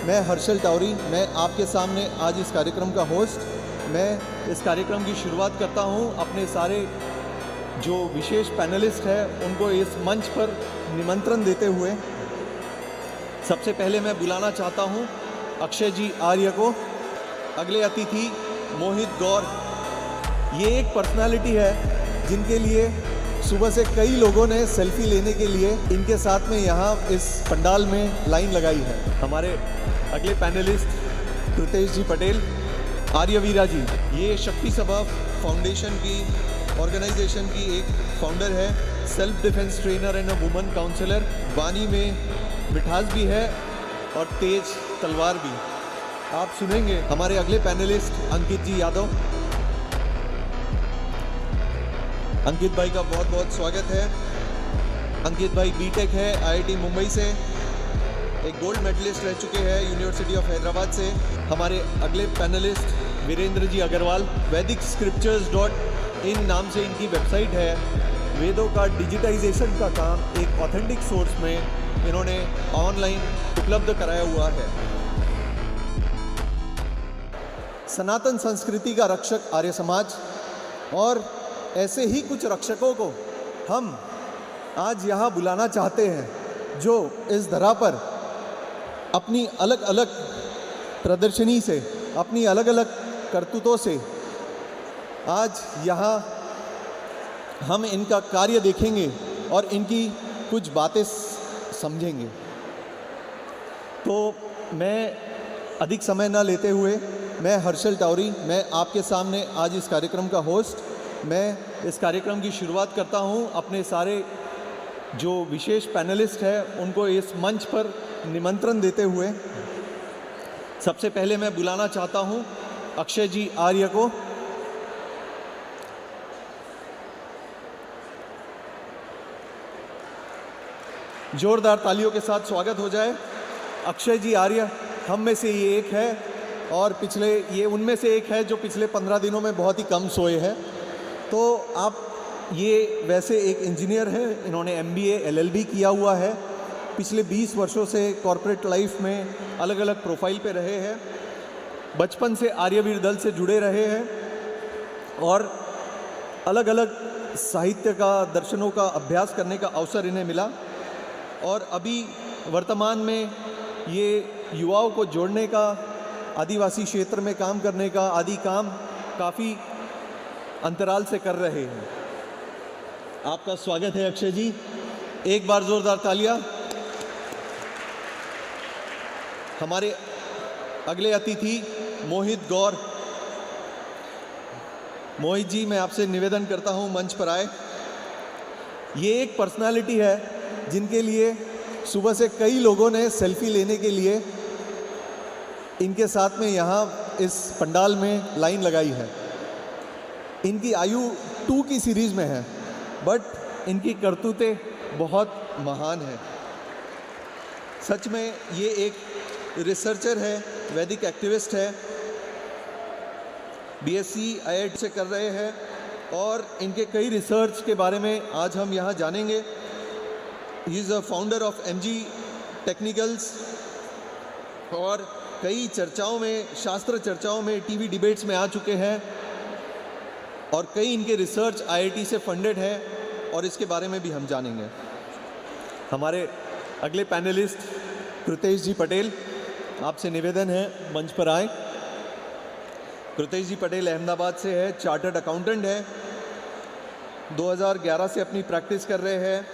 मैं हर्षल टावरी, मैं आपके सामने आज इस कार्यक्रम का होस्ट। मैं इस कार्यक्रम की शुरुआत करता हूं अपने सारे जो विशेष पैनलिस्ट हैं उनको इस मंच पर निमंत्रण देते हुए। सबसे पहले मैं बुलाना चाहता हूं अक्षय जी आर्य को। अगले अतिथि मोहित गौर। ये एक पर्सनालिटी है जिनके लिए सुबह से कई लोगों ने सेल्फी लेने के लिए इनके साथ में यहाँ इस पंडाल में लाइन लगाई है। हमारे अगले पैनलिस्ट कृतेश जी पटेल। आर्यवीरा जी, ये शक्ति सभा फाउंडेशन की ऑर्गेनाइजेशन की एक फाउंडर है, self defence trainer and a woman counsellor. वाणी में मिठास भी है और तेज तलवार भी। आप सुनेंगे हमारे अगले पैनलिस्ट अंकित जी यादव। अंकित भाई का बहुत बहुत स्वागत है। अंकित भाई बीटेक है आईआईटी मुंबई से, एक गोल्ड मेडलिस्ट रह चुके हैं यूनिवर्सिटी ऑफ हैदराबाद से। हमारे अगले पैनलिस्ट वीरेंद्र जी अग्रवाल। vedicscriptures.in नाम से इनकी वेबसाइट है। वेदों का डिजिटाइजेशन का काम एक ऑथेंटिक सोर्स में इन्होंने ऑनलाइन उपलब्ध कराया हुआ है। सनातन संस्कृति का रक्षक आर्य समाज, और ऐसे ही कुछ रक्षकों को हम आज यहाँ बुलाना चाहते हैं, जो इस धरा पर अपनी अलग अलग प्रदर्शनी से, अपनी अलग अलग करतूतों से आज यहाँ हम इनका कार्य देखेंगे और इनकी कुछ बातें समझेंगे। तो मैं अधिक समय ना लेते हुए, मैं हर्षल टावरी, मैं आपके सामने आज इस कार्यक्रम का होस्ट। मैं इस कार्यक्रम की शुरुआत करता हूं अपने सारे जो विशेष पैनलिस्ट हैं उनको इस मंच पर निमंत्रण देते हुए। सबसे पहले मैं बुलाना चाहता हूं अक्षय जी आर्य को। जोरदार तालियों के साथ स्वागत हो जाए। अक्षय जी आर्य हम में से ये एक है, और ये उनमें से एक है जो पिछले 15 दिनों में बहुत ही कम सोए हैं। तो आप ये वैसे एक इंजीनियर हैं, इन्होंने MBA LLB किया हुआ है। पिछले 20 वर्षों से कॉरपोरेट लाइफ में अलग अलग प्रोफाइल पे रहे हैं। बचपन से आर्यवीर दल से जुड़े रहे हैं और अलग अलग साहित्य का, दर्शनों का अभ्यास करने का अवसर इन्हें मिला। और अभी वर्तमान में ये युवाओं को जोड़ने का, आदिवासी क्षेत्र में काम करने का आदि काम काफ़ी अंतराल से कर रहे हैं। आपका स्वागत है अक्षय जी, एक बार जोरदार तालियां। हमारे अगले अतिथि मोहित गौर। मोहित जी, मैं आपसे निवेदन करता हूं मंच पर आए। ये एक पर्सनालिटी है जिनके लिए सुबह से कई लोगों ने सेल्फी लेने के लिए इनके साथ में यहाँ इस पंडाल में लाइन लगाई है। इनकी आयु 2 की सीरीज में है, बट इनकी करतूतें बहुत महान है। सच में ये एक रिसर्चर है, वैदिक एक्टिविस्ट है, BSc IIT से कर रहे हैं, और इनके कई रिसर्च के बारे में आज हम यहाँ जानेंगे। He is a founder of MG technicals, और कई चर्चाओं में, शास्त्र चर्चाओं में, TV डिबेट्स में आ चुके हैं, और कई इनके रिसर्च IIT से फंडेड है, और इसके बारे में भी हम जानेंगे। हमारे अगले पैनलिस्ट कृतेश जी पटेल, आपसे निवेदन है मंच पर आए। कृतेश जी पटेल अहमदाबाद से है, चार्टर्ड अकाउंटेंट है, 2011 से अपनी प्रैक्टिस कर रहे हैं,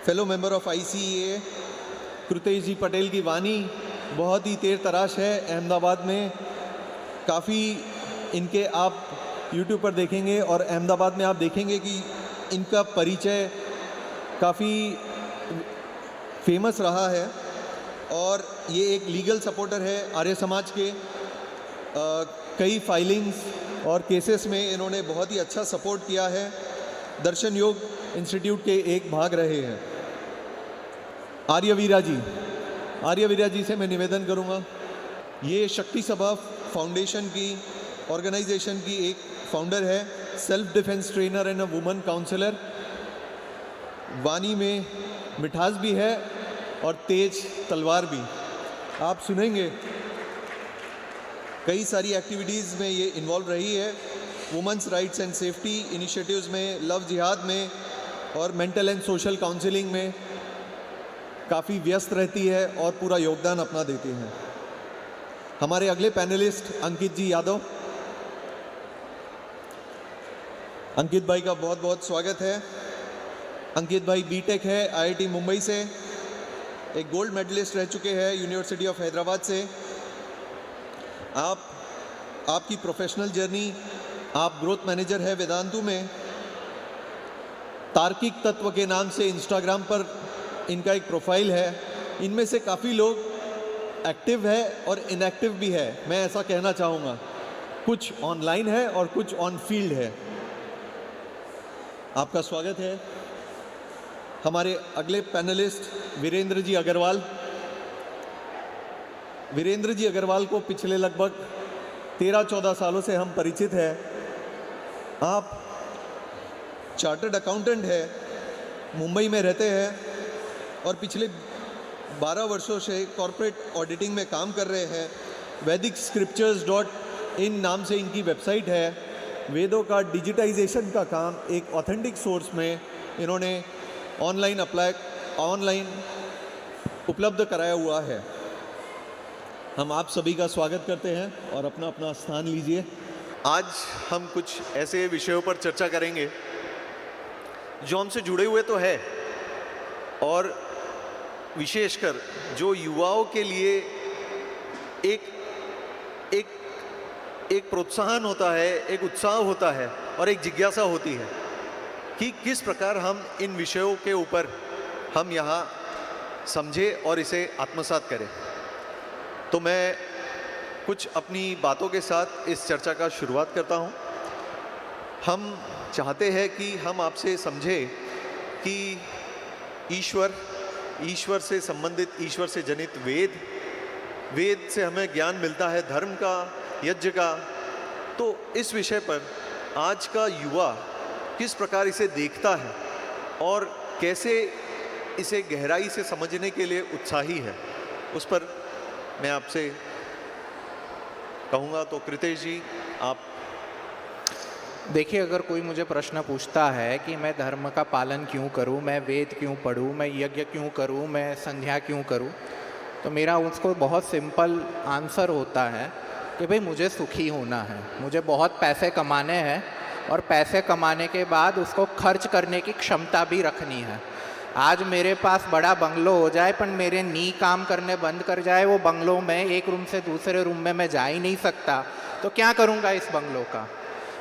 fellow member of ICAA। Kritesh ji Patel की वाणी बहुत ही तेर तराश है अहमदाबाद में। काफ़ी इनके आप YouTube पर देखेंगे और अहमदाबाद में आप देखेंगे कि इनका परिचय काफ़ी फेमस रहा है, और ये एक लीगल सपोर्टर है आर्य समाज के। कई फाइलिंग्स और केसेस में इन्होंने बहुत ही अच्छा सपोर्ट किया है। दर्शन योग इंस्टीट्यूट के एक भाग रहे हैं। आर्यवीरा जी से मैं निवेदन करूंगा, ये शक्ति सभा फाउंडेशन की ऑर्गेनाइजेशन की एक फाउंडर है, self defence trainer and a woman counsellor. वाणी में मिठास भी है और तेज तलवार भी। आप सुनेंगे। कई सारी एक्टिविटीज़ में ये इन्वॉल्व रही है, women's rights and safety initiatives में, लव जिहाद में और मेंटल एंड सोशल काउंसलिंग में काफ़ी व्यस्त रहती है और पूरा योगदान अपना देती हैं। हमारे अगले पैनलिस्ट अंकित जी यादव। अंकित भाई का बहुत बहुत स्वागत है। अंकित भाई बीटेक है आईआईटी मुंबई से, एक गोल्ड मेडलिस्ट रह चुके हैं यूनिवर्सिटी ऑफ हैदराबाद से। आपकी प्रोफेशनल जर्नी, आप ग्रोथ मैनेजर है वेदांतु में। तार्किक तत्व के नाम से इंस्टाग्राम पर इनका एक प्रोफाइल है। इनमें से काफ़ी लोग एक्टिव है और इनएक्टिव भी है, मैं ऐसा कहना चाहूँगा। कुछ ऑनलाइन है और कुछ ऑन फील्ड है। आपका स्वागत है। हमारे अगले पैनलिस्ट वीरेंद्र जी अग्रवाल। वीरेंद्र जी अग्रवाल को पिछले लगभग 13-14 सालों से हम परिचित हैं। आप चार्टर्ड अकाउंटेंट है, मुंबई में रहते हैं और पिछले 12 वर्षों से कॉर्पोरेट ऑडिटिंग में काम कर रहे हैं। vedicscriptures.in नाम से इनकी वेबसाइट है। वेदों का डिजिटाइजेशन का काम एक ऑथेंटिक सोर्स में इन्होंने ऑनलाइन उपलब्ध कराया हुआ है। हम आप सभी का स्वागत करते हैं और अपना अपना स्थान लीजिए। आज हम कुछ ऐसे विषयों पर चर्चा करेंगे जो हमसे जुड़े हुए तो है और विशेषकर जो युवाओं के लिए एक प्रोत्साहन होता है, एक उत्साह होता है और एक जिज्ञासा होती है कि किस प्रकार हम इन विषयों के ऊपर हम यहाँ समझें और इसे आत्मसात करें। तो मैं कुछ अपनी बातों के साथ इस चर्चा का शुरुआत करता हूँ। हम चाहते हैं कि हम आपसे समझें कि ईश्वर से संबंधित, ईश्वर से जनित वेद से हमें ज्ञान मिलता है, धर्म का, यज्ञ का। तो इस विषय पर आज का युवा किस प्रकार इसे देखता है और कैसे इसे गहराई से समझने के लिए उत्साही है, उस पर मैं आपसे कहूँगा। तो कृतेश जी, आप देखिए, अगर कोई मुझे प्रश्न पूछता है कि मैं धर्म का पालन क्यों करूं, मैं वेद क्यों पढूं, मैं यज्ञ क्यों करूं, मैं संध्या क्यों करूं, तो मेरा उसको बहुत सिंपल आंसर होता है कि भाई मुझे सुखी होना है, मुझे बहुत पैसे कमाने हैं और पैसे कमाने के बाद उसको खर्च करने की क्षमता भी रखनी है। आज मेरे पास बड़ा बंगलो हो जाए पर मेरे नी काम करने बंद कर जाए, वो बंगलो में एक रूम से दूसरे रूम में मैं जा ही नहीं सकता, तो क्या करूँगा इस बंगलो का।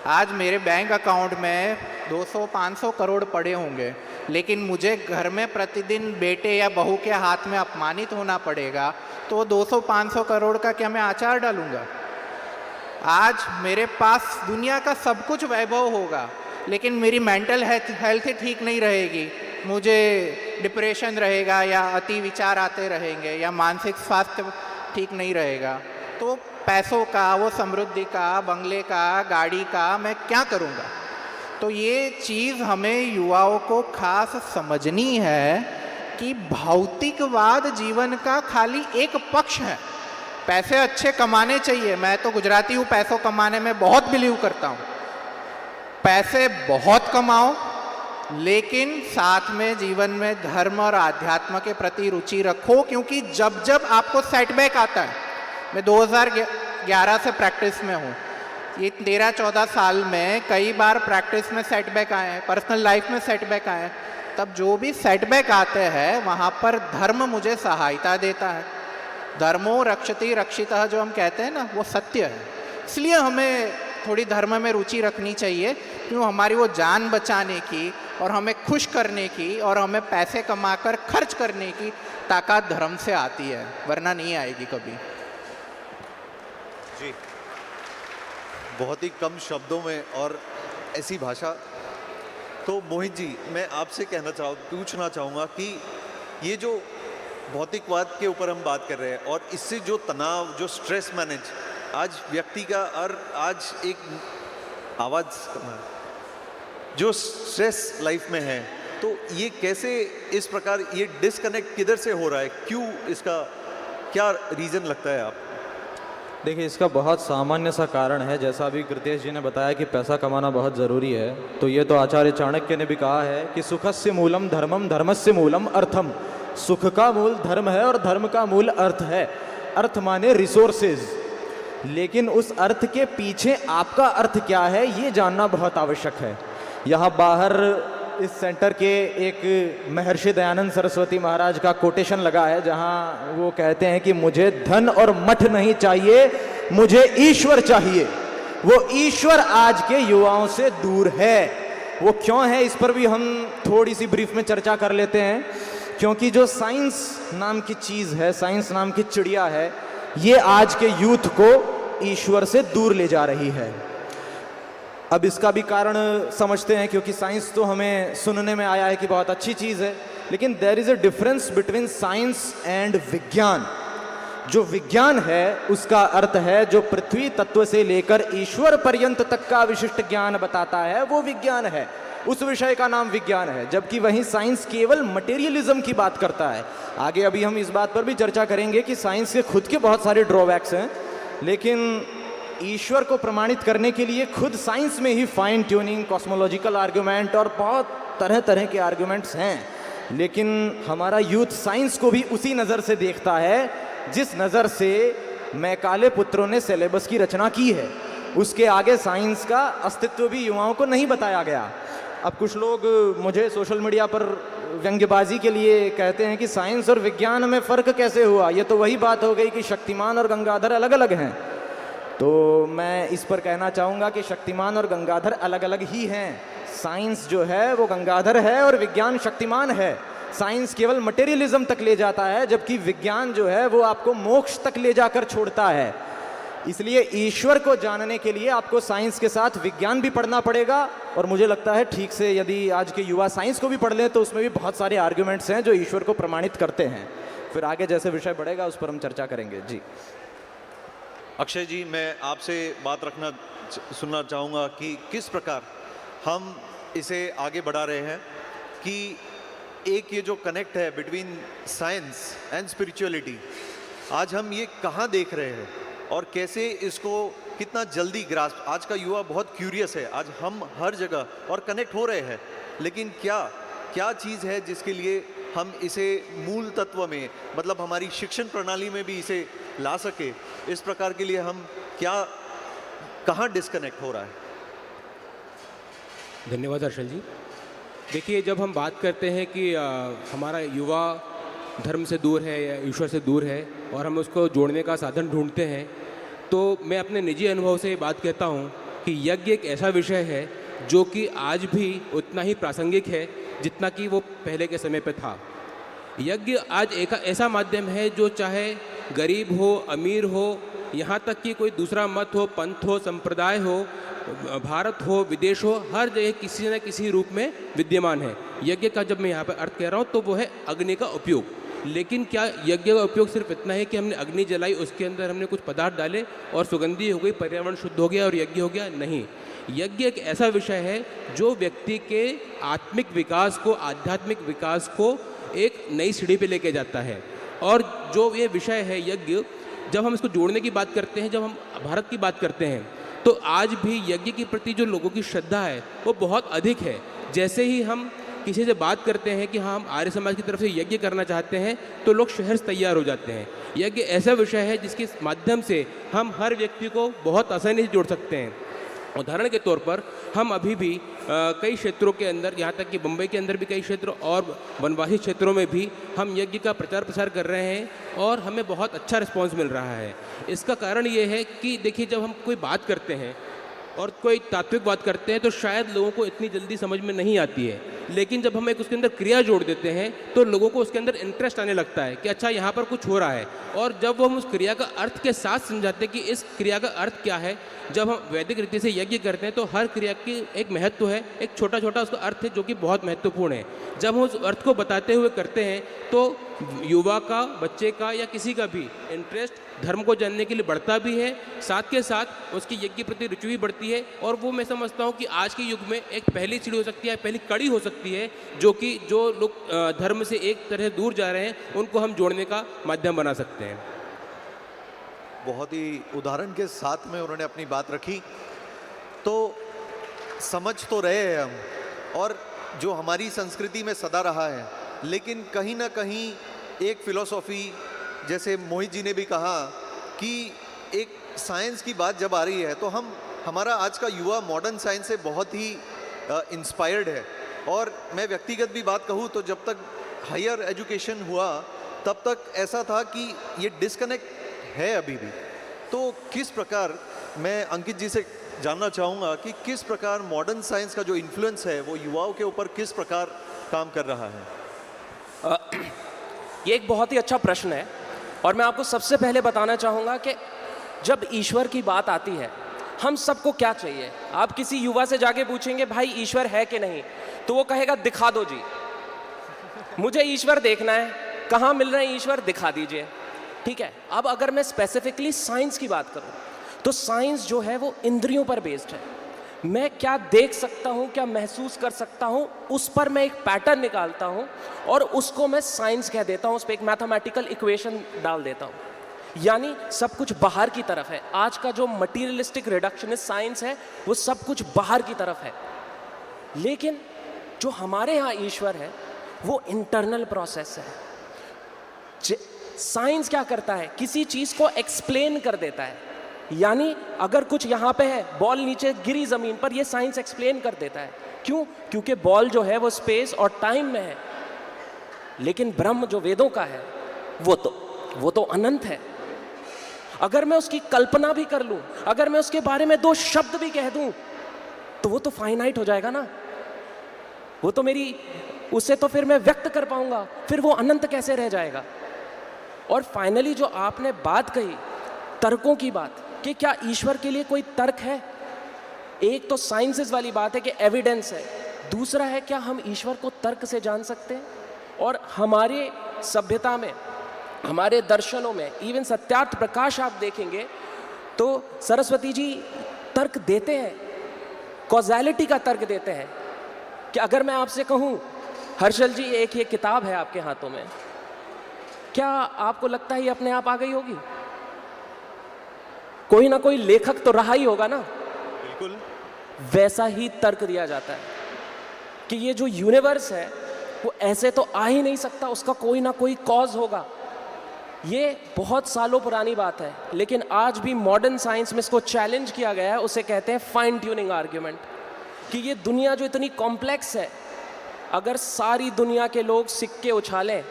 आज मेरे बैंक अकाउंट में 200-500 करोड़ पड़े होंगे, लेकिन मुझे घर में प्रतिदिन बेटे या बहू के हाथ में अपमानित होना पड़ेगा, तो 200-500 करोड़ का क्या मैं अचार डालूँगा। आज मेरे पास दुनिया का सब कुछ वैभव होगा, लेकिन मेरी मेंटल हेल्थ ही ठीक नहीं रहेगी, मुझे डिप्रेशन रहेगा या अति विचार आते रहेंगे या मानसिक स्वास्थ्य ठीक नहीं रहेगा, तो पैसों का, वो समृद्धि का, बंगले का, गाड़ी का मैं क्या करूँगा। तो ये चीज़ हमें युवाओं को खास समझनी है कि भौतिकवाद जीवन का खाली एक पक्ष है। पैसे अच्छे कमाने चाहिए, मैं तो गुजराती हूँ, पैसों कमाने में बहुत बिलीव करता हूँ। पैसे बहुत कमाओ, लेकिन साथ में जीवन में धर्म और आध्यात्म के प्रति रुचि रखो, क्योंकि जब जब आपको सेटबैक आता है, मैं 2011 से प्रैक्टिस में हूँ, ये 13-14 साल में कई बार प्रैक्टिस में सेटबैक आए हैं, पर्सनल लाइफ में सेटबैक आए हैं, तब जो भी सेटबैक आते हैं वहाँ पर धर्म मुझे सहायता देता है। धर्मो रक्षति रक्षितः जो हम कहते हैं ना, वो सत्य है। इसलिए हमें थोड़ी धर्म में रुचि रखनी चाहिए, क्यों हमारी वो जान बचाने की और हमें खुश करने की और हमें पैसे कमाकर खर्च करने की ताकत धर्म से आती है, वरना नहीं आएगी कभी। जी, बहुत ही कम शब्दों में और ऐसी भाषा। तो मोहित जी, मैं आपसे पूछना चाहूँगा कि ये जो भौतिकवाद के ऊपर हम बात कर रहे हैं और इससे जो तनाव, जो स्ट्रेस मैनेज आज व्यक्ति का, और आज एक आवाज़ जो स्ट्रेस लाइफ में है, तो ये कैसे इस प्रकार ये डिस्कनेक्ट किधर से हो रहा है, क्यों इसका क्या रीज़न लगता है आप? देखिए, इसका बहुत सामान्य सा कारण है। जैसा अभी कृतेश जी ने बताया कि पैसा कमाना बहुत ज़रूरी है, तो ये तो आचार्य चाणक्य ने भी कहा है कि सुखस्य मूलम धर्मम, धर्मस्य मूलम अर्थम। सुख का मूल धर्म है और धर्म का मूल अर्थ है। अर्थ माने रिसोर्सेज, लेकिन उस अर्थ के पीछे आपका अर्थ क्या है ये जानना बहुत आवश्यक है। यहाँ बाहर इस सेंटर के एक महर्षि दयानंद सरस्वती महाराज का कोटेशन लगा है, जहाँ वो कहते हैं कि मुझे धन और मठ नहीं चाहिए, मुझे ईश्वर चाहिए। वो ईश्वर आज के युवाओं से दूर है। वो क्यों है, इस पर भी हम थोड़ी सी ब्रीफ में चर्चा कर लेते हैं। क्योंकि जो साइंस नाम की चीज़ है, साइंस नाम की चिड़िया है, ये आज के यूथ को ईश्वर से दूर ले जा रही है। अब इसका भी कारण समझते हैं, क्योंकि साइंस तो हमें सुनने में आया है कि बहुत अच्छी चीज़ है, लेकिन there is a difference between science and विज्ञान। जो विज्ञान है उसका अर्थ है जो पृथ्वी तत्व से लेकर ईश्वर पर्यंत तक का विशिष्ट ज्ञान बताता है, वो विज्ञान है। उस विषय का नाम विज्ञान है। जबकि वहीं साइंस केवल मटेरियलिज्म की बात करता है। आगे अभी हम इस बात पर भी चर्चा करेंगे कि साइंस के खुद के बहुत सारे ड्रॉबैक्स हैं, लेकिन ईश्वर को प्रमाणित करने के लिए खुद साइंस में ही फाइन ट्यूनिंग, कॉस्मोलॉजिकल आर्ग्यूमेंट और बहुत तरह तरह के आर्ग्यूमेंट्स हैं। लेकिन हमारा यूथ साइंस को भी उसी नज़र से देखता है जिस नज़र से मैकाले पुत्रों ने सिलेबस की रचना की है। उसके आगे साइंस का अस्तित्व भी युवाओं को नहीं बताया गया। अब कुछ लोग मुझे सोशल मीडिया पर व्यंग्यबाजी के लिए कहते हैं कि साइंस और विज्ञान में फ़र्क कैसे हुआ, ये तो वही बात हो गई कि शक्तिमान और गंगाधर अलग अलग हैं। तो मैं इस पर कहना चाहूँगा कि शक्तिमान और गंगाधर अलग अलग ही हैं। साइंस जो है वो गंगाधर है और विज्ञान शक्तिमान है। साइंस केवल मटेरियलिज्म तक ले जाता है, जबकि विज्ञान जो है वो आपको मोक्ष तक ले जाकर छोड़ता है। इसलिए ईश्वर को जानने के लिए आपको साइंस के साथ विज्ञान भी पढ़ना पड़ेगा। और मुझे लगता है ठीक से यदि आज के युवा साइंस को भी पढ़ लें तो उसमें भी बहुत सारे आर्ग्यूमेंट्स हैं जो ईश्वर को प्रमाणित करते हैं। फिर आगे जैसे विषय बढ़ेगा उस पर हम चर्चा करेंगे। जी अक्षय जी, मैं आपसे बात सुनना चाहूँगा कि किस प्रकार हम इसे आगे बढ़ा रहे हैं कि एक ये जो कनेक्ट है बिटवीन साइंस एंड स्पिरिचुअलिटी, आज हम ये कहाँ देख रहे हैं और कैसे इसको कितना जल्दी ग्रास्प। आज का युवा बहुत क्यूरियस है, आज हम हर जगह और कनेक्ट हो रहे हैं, लेकिन क्या चीज़ है जिसके लिए हम इसे मूल तत्व में, मतलब हमारी शिक्षण प्रणाली में भी इसे ला सके। इस प्रकार के लिए हम कहाँ डिस्कनेक्ट हो रहा है? धन्यवाद हर्षल जी। देखिए, जब हम बात करते हैं कि हमारा युवा धर्म से दूर है या ईश्वर से दूर है और हम उसको जोड़ने का साधन ढूंढते हैं, तो मैं अपने निजी अनुभव से ये बात कहता हूँ कि यज्ञ एक ऐसा विषय है जो कि आज भी उतना ही प्रासंगिक है जितना कि वो पहले के समय पे था। यज्ञ आज एक ऐसा माध्यम है जो चाहे गरीब हो, अमीर हो, यहाँ तक कि कोई दूसरा मत हो, पंथ हो, संप्रदाय हो, भारत हो, विदेश हो, हर जगह किसी न किसी रूप में विद्यमान है। यज्ञ का जब मैं यहाँ पर अर्थ कह रहा हूँ तो वो है अग्नि का उपयोग। लेकिन क्या यज्ञ का उपयोग सिर्फ इतना है कि हमने अग्नि जलाई, उसके अंदर हमने कुछ पदार्थ डाले और सुगंधी हो गई, पर्यावरण शुद्ध हो गया और यज्ञ हो गया? नहीं। यज्ञ एक ऐसा विषय है जो व्यक्ति के आत्मिक विकास को, आध्यात्मिक विकास को एक नई सीढ़ी पे लेके जाता है। और जो ये विषय है यज्ञ, जब हम इसको जोड़ने की बात करते हैं, जब हम भारत की बात करते हैं, तो आज भी यज्ञ के प्रति जो लोगों की श्रद्धा है वो बहुत अधिक है। जैसे ही हम किसी से बात करते हैं कि हाँ हम आर्य समाज की तरफ से यज्ञ करना चाहते हैं, तो लोग शहर से तैयार हो जाते हैं। यज्ञ ऐसा विषय है जिसके माध्यम से हम हर व्यक्ति को बहुत आसानी से जोड़ सकते हैं। उदाहरण के तौर पर हम अभी भी कई क्षेत्रों के अंदर, यहाँ तक कि मुंबई के अंदर भी कई क्षेत्र और वनवासी क्षेत्रों में भी हम यज्ञ का प्रचार प्रसार कर रहे हैं और हमें बहुत अच्छा रिस्पांस मिल रहा है। इसका कारण ये है कि देखिए, जब हम कोई बात करते हैं और कोई तात्विक बात करते हैं तो शायद लोगों को इतनी जल्दी समझ में नहीं आती है, लेकिन जब हम एक उसके अंदर क्रिया जोड़ देते हैं तो लोगों को उसके अंदर इंटरेस्ट आने लगता है कि अच्छा यहाँ पर कुछ हो रहा है। और जब वो हम उस क्रिया का अर्थ के साथ समझाते हैं कि इस क्रिया का अर्थ क्या है, जब हम वैदिक रीति से यज्ञ करते हैं तो हर क्रिया की एक महत्व है, एक छोटा छोटा उसका अर्थ है जो कि बहुत महत्वपूर्ण है। जब हम उस अर्थ को बताते हुए करते हैं तो युवा का, बच्चे का या किसी का भी इंटरेस्ट धर्म को जानने के लिए बढ़ता भी है, साथ के साथ उसकी यज्ञ के प्रति रुचि भी बढ़ती है। और वो मैं समझता हूँ कि आज के युग में एक पहली सीढ़ी हो सकती है, पहली कड़ी हो सकती है, जो लोग धर्म से एक तरह दूर जा रहे हैं उनको हम जोड़ने का माध्यम बना सकते हैं। बहुत ही उदाहरण के साथ में उन्होंने अपनी बात रखी। तो समझ तो रहे हैं हम, और जो हमारी संस्कृति में सदा रहा है, लेकिन कहीं ना कहीं एक फिलॉसफी, जैसे मोहित जी ने भी कहा कि एक साइंस की बात जब आ रही है तो हमारा आज का युवा मॉडर्न साइंस से बहुत ही इंस्पायर्ड है। और मैं व्यक्तिगत भी बात कहूँ तो जब तक हायर एजुकेशन हुआ तब तक ऐसा था कि ये डिस्कनेक्ट है अभी भी। तो किस प्रकार, मैं अंकित जी से जानना चाहूँगा कि किस प्रकार मॉडर्न साइंस का जो इन्फ्लुएंस है वो युवाओं के ऊपर किस प्रकार काम कर रहा है। ये एक बहुत ही अच्छा प्रश्न है, और मैं आपको सबसे पहले बताना चाहूँगा कि जब ईश्वर की बात आती है, हम सबको क्या चाहिए। आप किसी युवा से जाके पूछेंगे भाई ईश्वर है कि नहीं, तो वो कहेगा दिखा दो जी, मुझे ईश्वर देखना है, कहाँ मिल रहे हैं ईश्वर, दिखा दीजिए। ठीक है, अब अगर मैं स्पेसिफिकली साइंस की बात करूँ तो साइंस जो है वो इंद्रियों पर बेस्ड है। मैं क्या देख सकता हूँ, क्या महसूस कर सकता हूँ, उस पर मैं एक पैटर्न निकालता हूँ और उसको मैं साइंस कह देता हूँ, उस पर एक मैथमेटिकल इक्वेशन डाल देता हूँ। यानी सब कुछ बाहर की तरफ है। आज का जो मटीरियलिस्टिक रिडक्शनिस्ट साइंस है वो सब कुछ बाहर की तरफ है, लेकिन जो हमारे यहाँ ईश्वर है वो इंटरनल प्रोसेस है। साइंस क्या करता है, किसी चीज़ को एक्सप्लेन कर देता है। यानी अगर कुछ यहाँ पे है, बॉल नीचे गिरी ज़मीन पर, ये साइंस एक्सप्लेन कर देता है। क्यों? क्योंकि बॉल जो है वो स्पेस और टाइम में है, लेकिन ब्रह्म जो वेदों का है वो तो अनंत है। अगर मैं उसकी कल्पना भी कर लूँ, अगर मैं उसके बारे में 2 शब्द भी कह दूँ, तो वो तो फाइनाइट हो जाएगा ना, वो तो उससे तो फिर मैं व्यक्त कर पाऊंगा, फिर वो अनंत कैसे रह जाएगा। और फाइनली जो आपने बात कही तर्कों की बात, कि क्या ईश्वर के लिए कोई तर्क है। एक तो साइंसेस वाली बात है कि एविडेंस है, दूसरा है क्या हम ईश्वर को तर्क से जान सकते हैं। और हमारे सभ्यता में, हमारे दर्शनों में, इवन सत्यार्थ प्रकाश आप देखेंगे तो सरस्वती जी तर्क देते हैं, कॉज़ैलिटी का तर्क देते हैं। कि अगर मैं आपसे कहूँ हर्षल जी, एक ये किताब है आपके हाथों में, क्या आपको लगता है ये अपने आप आ गई होगी? कोई ना कोई लेखक तो रहा ही होगा ना। बिल्कुल वैसा ही तर्क दिया जाता है कि ये जो यूनिवर्स है वो ऐसे तो आ ही नहीं सकता, उसका कोई ना कोई कॉज होगा। ये बहुत सालों पुरानी बात है, लेकिन आज भी मॉडर्न साइंस में इसको चैलेंज किया गया है। उसे कहते हैं फाइन ट्यूनिंग आर्ग्यूमेंट, कि ये दुनिया जो इतनी कॉम्प्लेक्स है, अगर सारी दुनिया के लोग सिक्के उछालें,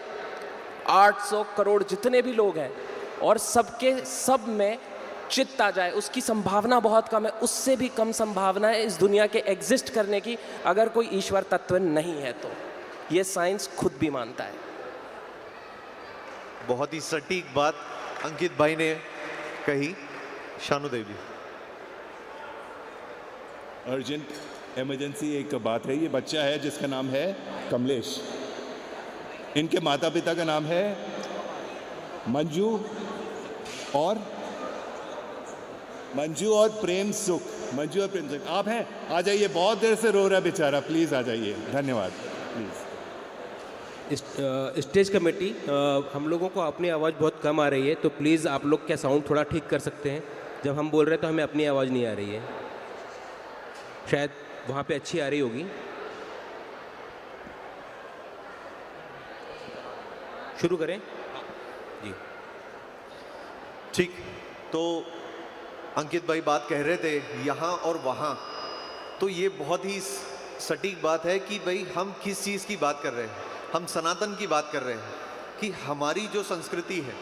800 करोड़ जितने भी लोग हैं, और सब में चित्त आ जाए, उसकी संभावना बहुत कम है। उससे भी कम संभावना है इस दुनिया के एग्जिस्ट करने की, अगर कोई ईश्वर तत्व नहीं है तो। ये साइंस खुद भी मानता है। बहुत ही सटीक बात अंकित भाई ने कही। शानु देवी, अर्जेंट इमरजेंसी एक बात है। ये बच्चा है जिसका नाम है कमलेश, इनके माता पिता का नाम है मंजू और प्रेम सुख। मंजू और प्रेम सुख, आप हैं? आ जाइए, बहुत देर से रो रहा है बेचारा, प्लीज़ आ जाइए। धन्यवाद। प्लीज़। स्टेज कमेटी, हम लोगों को अपनी आवाज़ बहुत कम आ रही है, तो प्लीज़ आप लोग क्या साउंड थोड़ा ठीक कर सकते हैं। जब हम बोल रहे हैं तो हमें अपनी आवाज़ नहीं आ रही है, शायद वहाँ पे अच्छी आ रही होगी। शुरू करें जी। ठीक, तो अंकित भाई बात कह रहे थे यहाँ और वहाँ, तो ये बहुत ही सटीक बात है कि भाई हम किस चीज़ की बात कर रहे हैं। हम सनातन की बात कर रहे हैं कि हमारी जो संस्कृति है,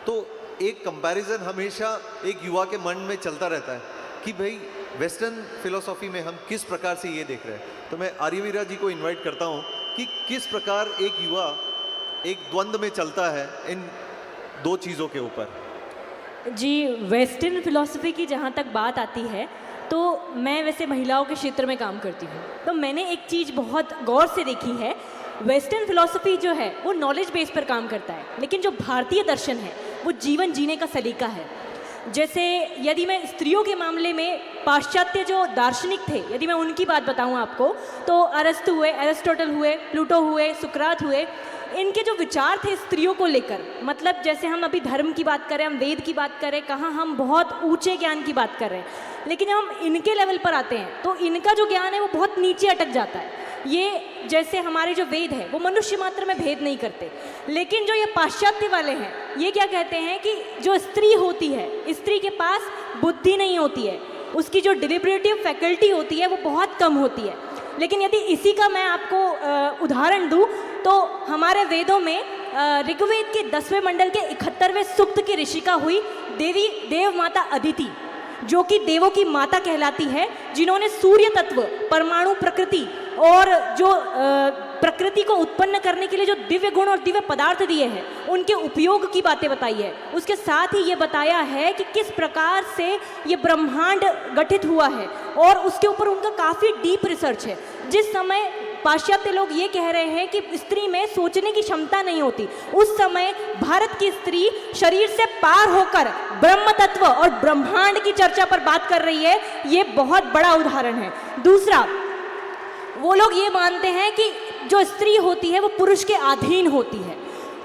तो एक कंपैरिजन हमेशा एक युवा के मन में चलता रहता है कि भाई वेस्टर्न फिलोसॉफी में हम किस प्रकार से ये देख रहे हैं। तो मैं आर्यवीरा जी को इनवाइट करता हूँ कि किस प्रकार एक युवा एक द्वंद्व में चलता है इन 2 चीज़ों के ऊपर। जी, वेस्टर्न फिलॉसफी की जहाँ तक बात आती है, तो मैं वैसे महिलाओं के क्षेत्र में काम करती हूँ, तो मैंने एक चीज़ बहुत गौर से देखी है। वेस्टर्न फिलॉसफी जो है वो नॉलेज बेस पर काम करता है, लेकिन जो भारतीय दर्शन है वो जीवन जीने का सलीका है। जैसे यदि मैं स्त्रियों के मामले में पाश्चात्य जो दार्शनिक थे, यदि मैं उनकी बात बताऊं आपको, तो अरस्तु हुए, एरिस्टोटल हुए, प्लूटो हुए, सुकरात हुए, इनके जो विचार थे स्त्रियों को लेकर, मतलब जैसे हम अभी धर्म की बात करें, हम वेद की बात करें, कहाँ हम बहुत ऊंचे ज्ञान की बात कर रहे हैं, लेकिन जब हम इनके लेवल पर आते हैं तो इनका जो ज्ञान है वो बहुत नीचे अटक जाता है। ये जैसे हमारे जो वेद है वो मनुष्य मात्र में भेद नहीं करते, लेकिन जो ये पाश्चात्य वाले हैं ये क्या कहते हैं कि जो स्त्री होती है, स्त्री के पास बुद्धि नहीं होती है, उसकी जो डिलिबरेटिव फैकल्टी होती है वो बहुत कम होती है। लेकिन यदि इसी का मैं आपको उदाहरण दूं तो हमारे वेदों में ऋग्वेद के 10वें मंडल के 71वें सूक्त की ऋषिका हुई देव माता अदिति, जो कि देवों की माता कहलाती है, जिन्होंने सूर्य तत्व, परमाणु प्रकृति और जो प्रकृति को उत्पन्न करने के लिए जो दिव्य गुण और दिव्य पदार्थ दिए हैं उनके उपयोग की बातें बताई है। उसके साथ ही ये बताया है कि किस प्रकार से ये ब्रह्मांड गठित हुआ है और उसके ऊपर उनका काफ़ी डीप रिसर्च है। जिस समय पाश्चात्य लोग ये कह रहे हैं कि स्त्री में सोचने की क्षमता नहीं होती, उस समय भारत की स्त्री शरीर से पार होकर ब्रह्म तत्व और ब्रह्मांड की चर्चा पर बात कर रही है। ये बहुत बड़ा उदाहरण है। दूसरा, वो लोग ये मानते हैं कि जो स्त्री होती है वो पुरुष के अधीन होती है।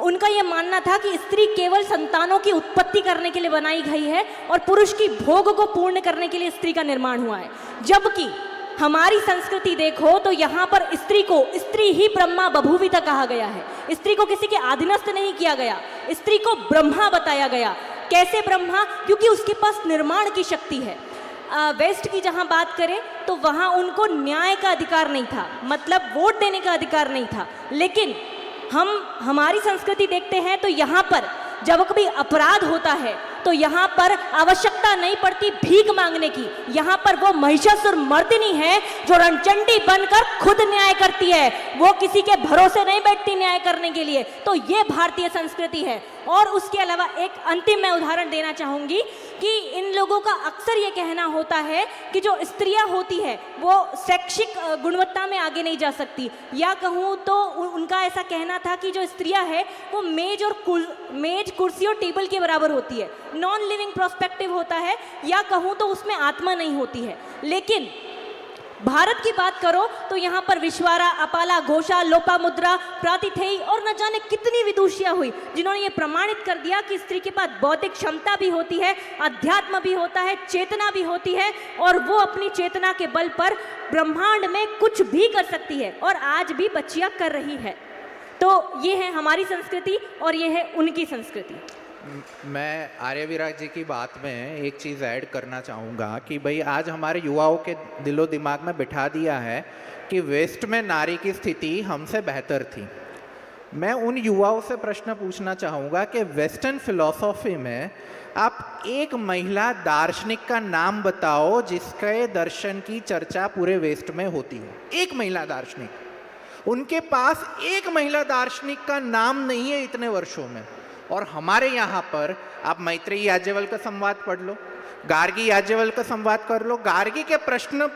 उनका ये मानना था कि स्त्री केवल संतानों की उत्पत्ति करने के लिए बनाई गई है और पुरुष की भोग को पूर्ण करने के लिए स्त्री का निर्माण हुआ है। जबकि हमारी संस्कृति देखो तो यहाँ पर स्त्री को स्त्री ही ब्रह्मा बभूविता कहा गया है। स्त्री को किसी के अधीनस्थ नहीं किया गया, स्त्री को ब्रह्मा बताया गया। कैसे ब्रह्मा? क्योंकि उसके पास निर्माण की शक्ति है। वेस्ट की जहाँ बात करें तो वहाँ उनको न्याय का अधिकार नहीं था, मतलब वोट देने का अधिकार नहीं था। लेकिन हम हमारी संस्कृति देखते हैं तो यहाँ पर जब कभी अपराध होता है तो यहाँ पर आवश्यकता नहीं पड़ती भीख मांगने की। यहाँ पर वो महिषासुर मर्दिनी है जो रणचंडी बनकर खुद न्याय करती है, वो किसी के भरोसे नहीं बैठती न्याय करने के लिए। तो ये भारतीय संस्कृति है। और उसके अलावा एक अंतिम मैं उदाहरण देना चाहूँगी कि इन लोगों का अक्सर ये कहना होता है कि जो स्त्रियाँ होती है वो शैक्षिक गुणवत्ता में आगे नहीं जा सकती, या कहूँ तो उनका ऐसा कहना था कि जो स्त्रियाँ है वो मेज कुर्सी और टेबल के बराबर होती है, नॉन लिविंग प्रोस्पेक्टिव होता है, या कहूँ तो उसमें आत्मा नहीं होती है। लेकिन भारत की बात करो तो यहाँ पर विश्वारा, अपाला, घोषा, लोपामुद्रा, प्रातिथेयी और न जाने कितनी विदुषियाँ हुई जिन्होंने ये प्रमाणित कर दिया कि स्त्री के पास बौद्धिक क्षमता भी होती है, अध्यात्म भी होता है, चेतना भी होती है, और वो अपनी चेतना के बल पर ब्रह्मांड में कुछ भी कर सकती है और आज भी बच्चियाँ कर रही है। तो ये है हमारी संस्कृति और ये है उनकी संस्कृति। मैं आर्य विराग जी की बात में एक चीज़ ऐड करना चाहूँगा कि भाई आज हमारे युवाओं के दिलो दिमाग में बिठा दिया है कि वेस्ट में नारी की स्थिति हमसे बेहतर थी। मैं उन युवाओं से प्रश्न पूछना चाहूँगा कि वेस्टर्न फिलॉसफी में आप एक महिला दार्शनिक का नाम बताओ जिसके दर्शन की चर्चा पूरे वेस्ट में होती हो। एक महिला दार्शनिक, उनके पास एक महिला दार्शनिक का नाम नहीं है इतने वर्षों में। और हमारे यहाँ पर आप मैत्रेयी याज्ञवल्क्य का संवाद पढ़ लो, गार्गी याज्ञवल्क्य का संवाद कर लो, गार्गी के प्रश्न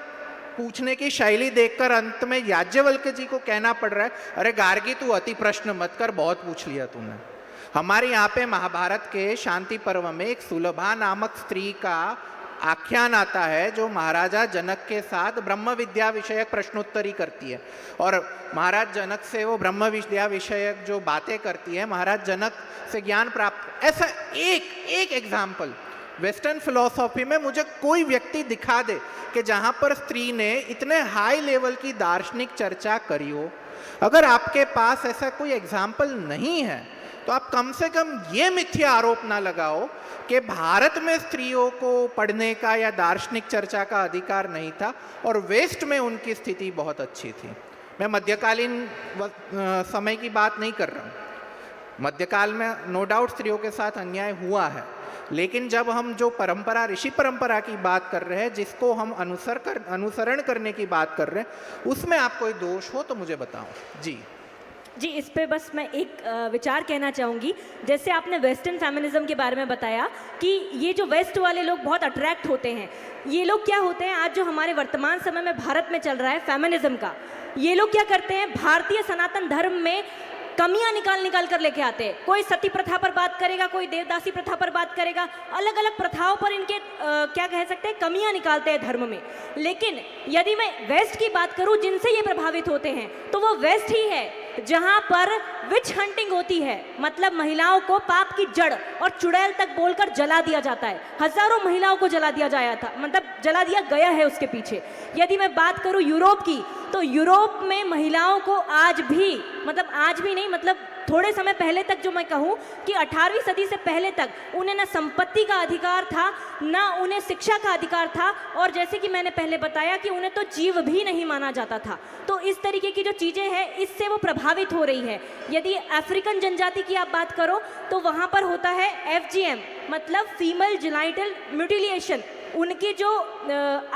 पूछने की शैली देखकर अंत में याज्ञवल्क्य जी को कहना पड़ रहा है, अरे गार्गी तू अति प्रश्न मत कर, बहुत पूछ लिया तूने। हमारे यहाँ पे महाभारत के शांति पर्व में एक सुलभा नामक स्त्री का आख्यान आता है जो महाराजा जनक के साथ ब्रह्म विद्या विषयक प्रश्नोत्तरी करती है, और महाराज जनक से वो ब्रह्म विद्या विषयक जो बातें करती है, महाराज जनक से ज्ञान प्राप्त। ऐसा एक एग्जाम्पल वेस्टर्न फिलॉसफी में मुझे कोई व्यक्ति दिखा दे कि जहाँ पर स्त्री ने इतने हाई लेवल की दार्शनिक चर्चा करी हो। अगर आपके पास ऐसा कोई एग्जाम्पल नहीं है तो आप कम से कम ये मिथ्या आरोप ना लगाओ कि भारत में स्त्रियों को पढ़ने का या दार्शनिक चर्चा का अधिकार नहीं था और वेस्ट में उनकी स्थिति बहुत अच्छी थी। मैं मध्यकालीन समय की बात नहीं कर रहा हूँ। मध्यकाल में नो डाउट स्त्रियों के साथ अन्याय हुआ है, लेकिन जब हम जो परंपरा, ऋषि परंपरा की बात कर रहे हैं, जिसको हम अनुसरण करने की बात कर रहे हैं, उसमें आप कोई दोष हो तो मुझे बताओ। जी, इस पे बस मैं एक विचार कहना चाहूँगी। जैसे आपने वेस्टर्न फेमिनिज्म के बारे में बताया कि ये जो वेस्ट वाले लोग बहुत अट्रैक्ट होते हैं, ये लोग क्या होते हैं, आज जो हमारे वर्तमान समय में भारत में चल रहा है फेमिनिज्म का, ये लोग क्या करते हैं, भारतीय सनातन धर्म में कमियां निकाल कर लेके आते हैं। कोई सती प्रथा पर बात करेगा, कोई देवदासी प्रथा पर बात करेगा, अलग अलग प्रथाओं पर इनके क्या कह सकते हैं, कमियां निकालते हैं धर्म में। लेकिन यदि मैं वेस्ट की बात करूं जिनसे ये प्रभावित होते हैं तो वो वेस्ट ही है जहां पर विच हंटिंग होती है, मतलब महिलाओं को पाप की जड़ और चुड़ैल तक बोलकर जला दिया जाता है। हजारों महिलाओं को जला दिया जाया था, मतलब जला दिया गया है उसके पीछे। यदि मैं बात करूं यूरोप की, तो यूरोप में महिलाओं को आज भी, मतलब आज भी नहीं, मतलब थोड़े समय पहले तक जो मैं कहूँ कि 18वीं सदी से पहले तक उन्हें ना संपत्ति का अधिकार था, ना उन्हें शिक्षा का अधिकार था, और जैसे कि मैंने पहले बताया कि उन्हें तो जीव भी नहीं माना जाता था। तो इस तरीके की जो चीज़ें हैं, इससे वो प्रभावित हो रही है। यदि अफ्रीकन जनजाति की आप बात करो तो वहाँ पर होता है FGM, मतलब फीमेल जेनाइटल म्यूटिलिएशन। उनकी जो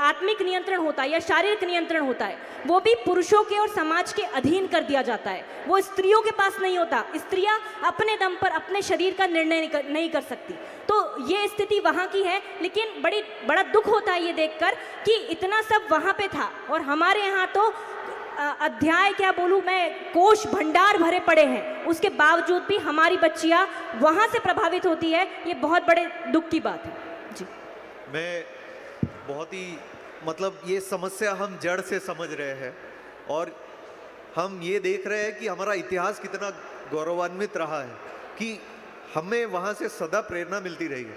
आत्मिक नियंत्रण होता है या शारीरिक नियंत्रण होता है, वो भी पुरुषों के और समाज के अधीन कर दिया जाता है। वो स्त्रियों के पास नहीं होता। स्त्रियां अपने दम पर अपने शरीर का निर्णय नहीं कर सकती। तो ये स्थिति वहाँ की है, लेकिन बड़ा दुख होता है ये देखकर कि इतना सब वहाँ पे था और हमारे यहाँ तो अध्याय क्या बोलूँ मैं, कोष भंडार भरे पड़े हैं, उसके बावजूद भी हमारी बच्चियाँ वहाँ से प्रभावित होती है। ये बहुत बड़े दुख की बात है जी। मैं बहुत ही, मतलब ये समस्या हम जड़ से समझ रहे हैं और हम ये देख रहे हैं कि हमारा इतिहास कितना गौरवान्वित रहा है, कि हमें वहाँ से सदा प्रेरणा मिलती रही है।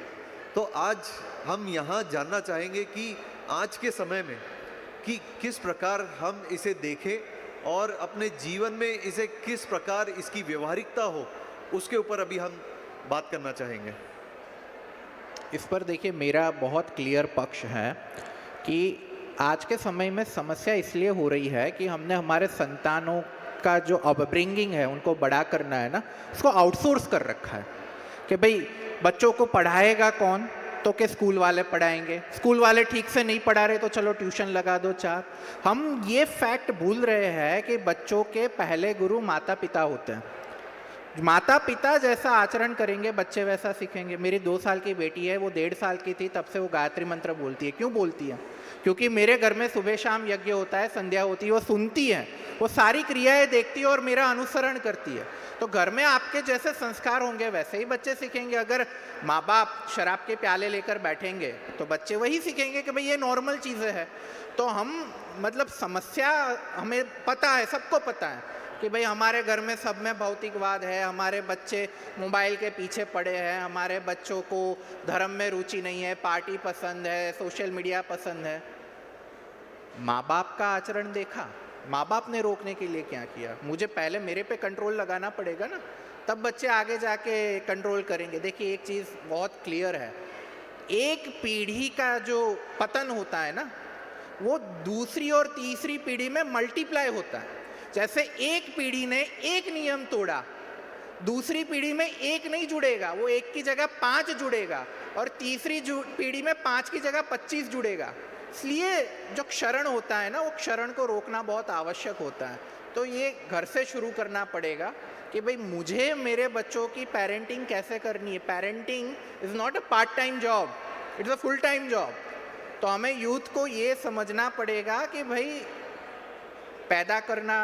तो आज हम यहाँ जानना चाहेंगे कि आज के समय में कि किस प्रकार हम इसे देखें और अपने जीवन में इसे किस प्रकार इसकी व्यवहारिकता हो, उसके ऊपर अभी हम बात करना चाहेंगे। इस पर देखिए, मेरा बहुत क्लियर पक्ष है कि आज के समय में समस्या इसलिए हो रही है कि हमने हमारे संतानों का जो अपब्रिंगिंग है, उनको बड़ा करना है ना, उसको आउटसोर्स कर रखा है कि भाई बच्चों को पढ़ाएगा कौन, तो के स्कूल वाले पढ़ाएंगे। स्कूल वाले ठीक से नहीं पढ़ा रहे तो चलो ट्यूशन लगा दो 4। हम ये फैक्ट भूल रहे हैं कि बच्चों के पहले गुरु माता पिता होते हैं। माता पिता जैसा आचरण करेंगे, बच्चे वैसा सीखेंगे। मेरी 2 साल की बेटी है, वो 1.5 साल की थी तब से वो गायत्री मंत्र बोलती है। क्यों बोलती है? क्योंकि मेरे घर में सुबह शाम यज्ञ होता है, संध्या होती है, वो सुनती है, वो सारी क्रियाएं देखती है और मेरा अनुसरण करती है। तो घर में आपके जैसे संस्कार होंगे वैसे ही बच्चे सीखेंगे। अगर माँ बाप शराब के प्याले लेकर बैठेंगे तो बच्चे वही सीखेंगे कि भाई ये नॉर्मल चीज़ें हैं। तो हम, मतलब समस्या हमें पता है, सबको पता है कि भाई हमारे घर में सब में भौतिकवाद है, हमारे बच्चे मोबाइल के पीछे पड़े हैं, हमारे बच्चों को धर्म में रुचि नहीं है, पार्टी पसंद है, सोशल मीडिया पसंद है। माँ बाप का आचरण देखा, माँ बाप ने रोकने के लिए क्या किया? मुझे पहले मेरे पे कंट्रोल लगाना पड़ेगा ना, तब बच्चे आगे जाके कंट्रोल करेंगे। देखिए एक चीज़ बहुत क्लियर है, एक पीढ़ी का जो पतन होता है ना, वो दूसरी और तीसरी पीढ़ी में मल्टीप्लाई होता है। जैसे एक पीढ़ी ने एक नियम तोड़ा, दूसरी पीढ़ी में एक नहीं जुड़ेगा, वो एक की जगह 5 जुड़ेगा, और तीसरी पीढ़ी में 5 की जगह 25 जुड़ेगा। इसलिए जो क्षरण होता है ना, वो क्षरण को रोकना बहुत आवश्यक होता है। तो ये घर से शुरू करना पड़ेगा कि भाई मुझे मेरे बच्चों की पेरेंटिंग कैसे करनी है। Parenting is not a part time job, it's a full time job. तो हमें यूथ को ये समझना पड़ेगा कि भाई पैदा करना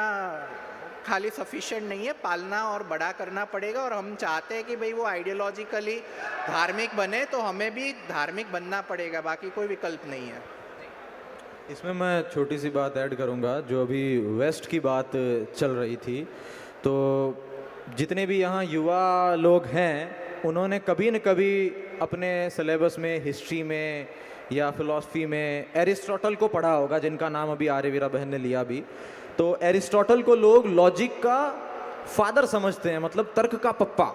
खाली सफिशिएंट नहीं है, पालना और बड़ा करना पड़ेगा। और हम चाहते हैं कि भाई वो आइडियोलॉजिकली धार्मिक बने, तो हमें भी धार्मिक बनना पड़ेगा, बाकी कोई विकल्प नहीं है। इसमें मैं छोटी सी बात ऐड करूंगा। जो अभी वेस्ट की बात चल रही थी, तो जितने भी यहाँ युवा लोग हैं, उन्होंने कभी न कभी अपने सिलेबस में, हिस्ट्री में या फिलॉसफी में एरिस्टोटल को पढ़ा होगा, जिनका नाम अभी आर्यवीरा बहन ने लिया भी। तो एरिस्टोटल को लोग लॉजिक का फादर समझते हैं, मतलब तर्क का पप्पा।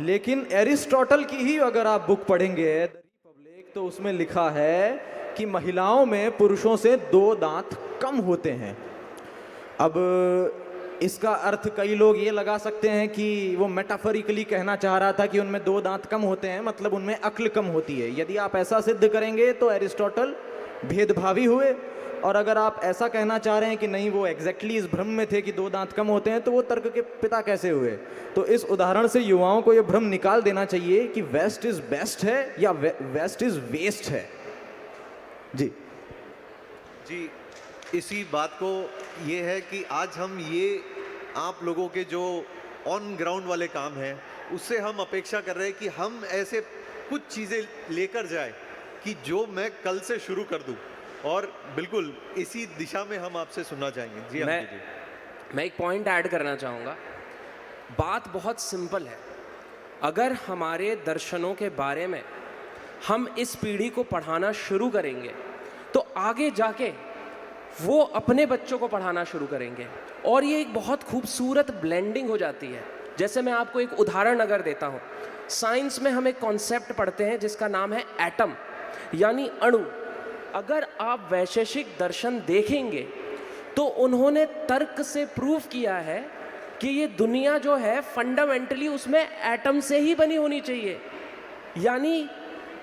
लेकिन एरिस्टोटल की ही अगर आप बुक पढ़ेंगे द रिपब्लिक, तो उसमें लिखा है कि महिलाओं में पुरुषों से 2 दांत कम होते हैं। अब इसका अर्थ कई लोग ये लगा सकते हैं कि वो मेटाफरिकली कहना चाह रहा था कि उनमें 2 दांत कम होते हैं, मतलब उनमें अक्ल कम होती है। यदि आप ऐसा सिद्ध करेंगे तो एरिस्टोटल भेदभावी हुए, और अगर आप ऐसा कहना चाह रहे हैं कि नहीं, वो एग्जैक्टली इस भ्रम में थे कि 2 दांत कम होते हैं, तो वो तर्क के पिता कैसे हुए? तो इस उदाहरण से युवाओं को ये भ्रम निकाल देना चाहिए कि वेस्ट इज बेस्ट है या वेस्ट इज वेस्ट है। जी जी, इसी बात को ये है कि आज हम ये आप लोगों के जो ऑन ग्राउंड वाले काम हैं, उससे हम अपेक्षा कर रहे हैं कि हम ऐसे कुछ चीज़ें लेकर जाए कि जो मैं कल से शुरू कर दूं, और बिल्कुल इसी दिशा में हम आपसे सुनना चाहेंगे। जी, मैं एक पॉइंट ऐड करना चाहूँगा। बात बहुत सिंपल है। अगर हमारे दर्शनों के बारे में हम इस पीढ़ी को पढ़ाना शुरू करेंगे तो आगे जाके वो अपने बच्चों को पढ़ाना शुरू करेंगे, और ये एक बहुत खूबसूरत ब्लेंडिंग हो जाती है। जैसे मैं आपको एक उदाहरण अगर देता हूँ, साइंस में हम एक कॉन्सेप्ट पढ़ते हैं जिसका नाम है एटम, यानी अणु। अगर आप वैशेषिक दर्शन देखेंगे तो उन्होंने तर्क से प्रूव किया है कि ये दुनिया जो है फंडामेंटली उसमें एटम से ही बनी होनी चाहिए, यानी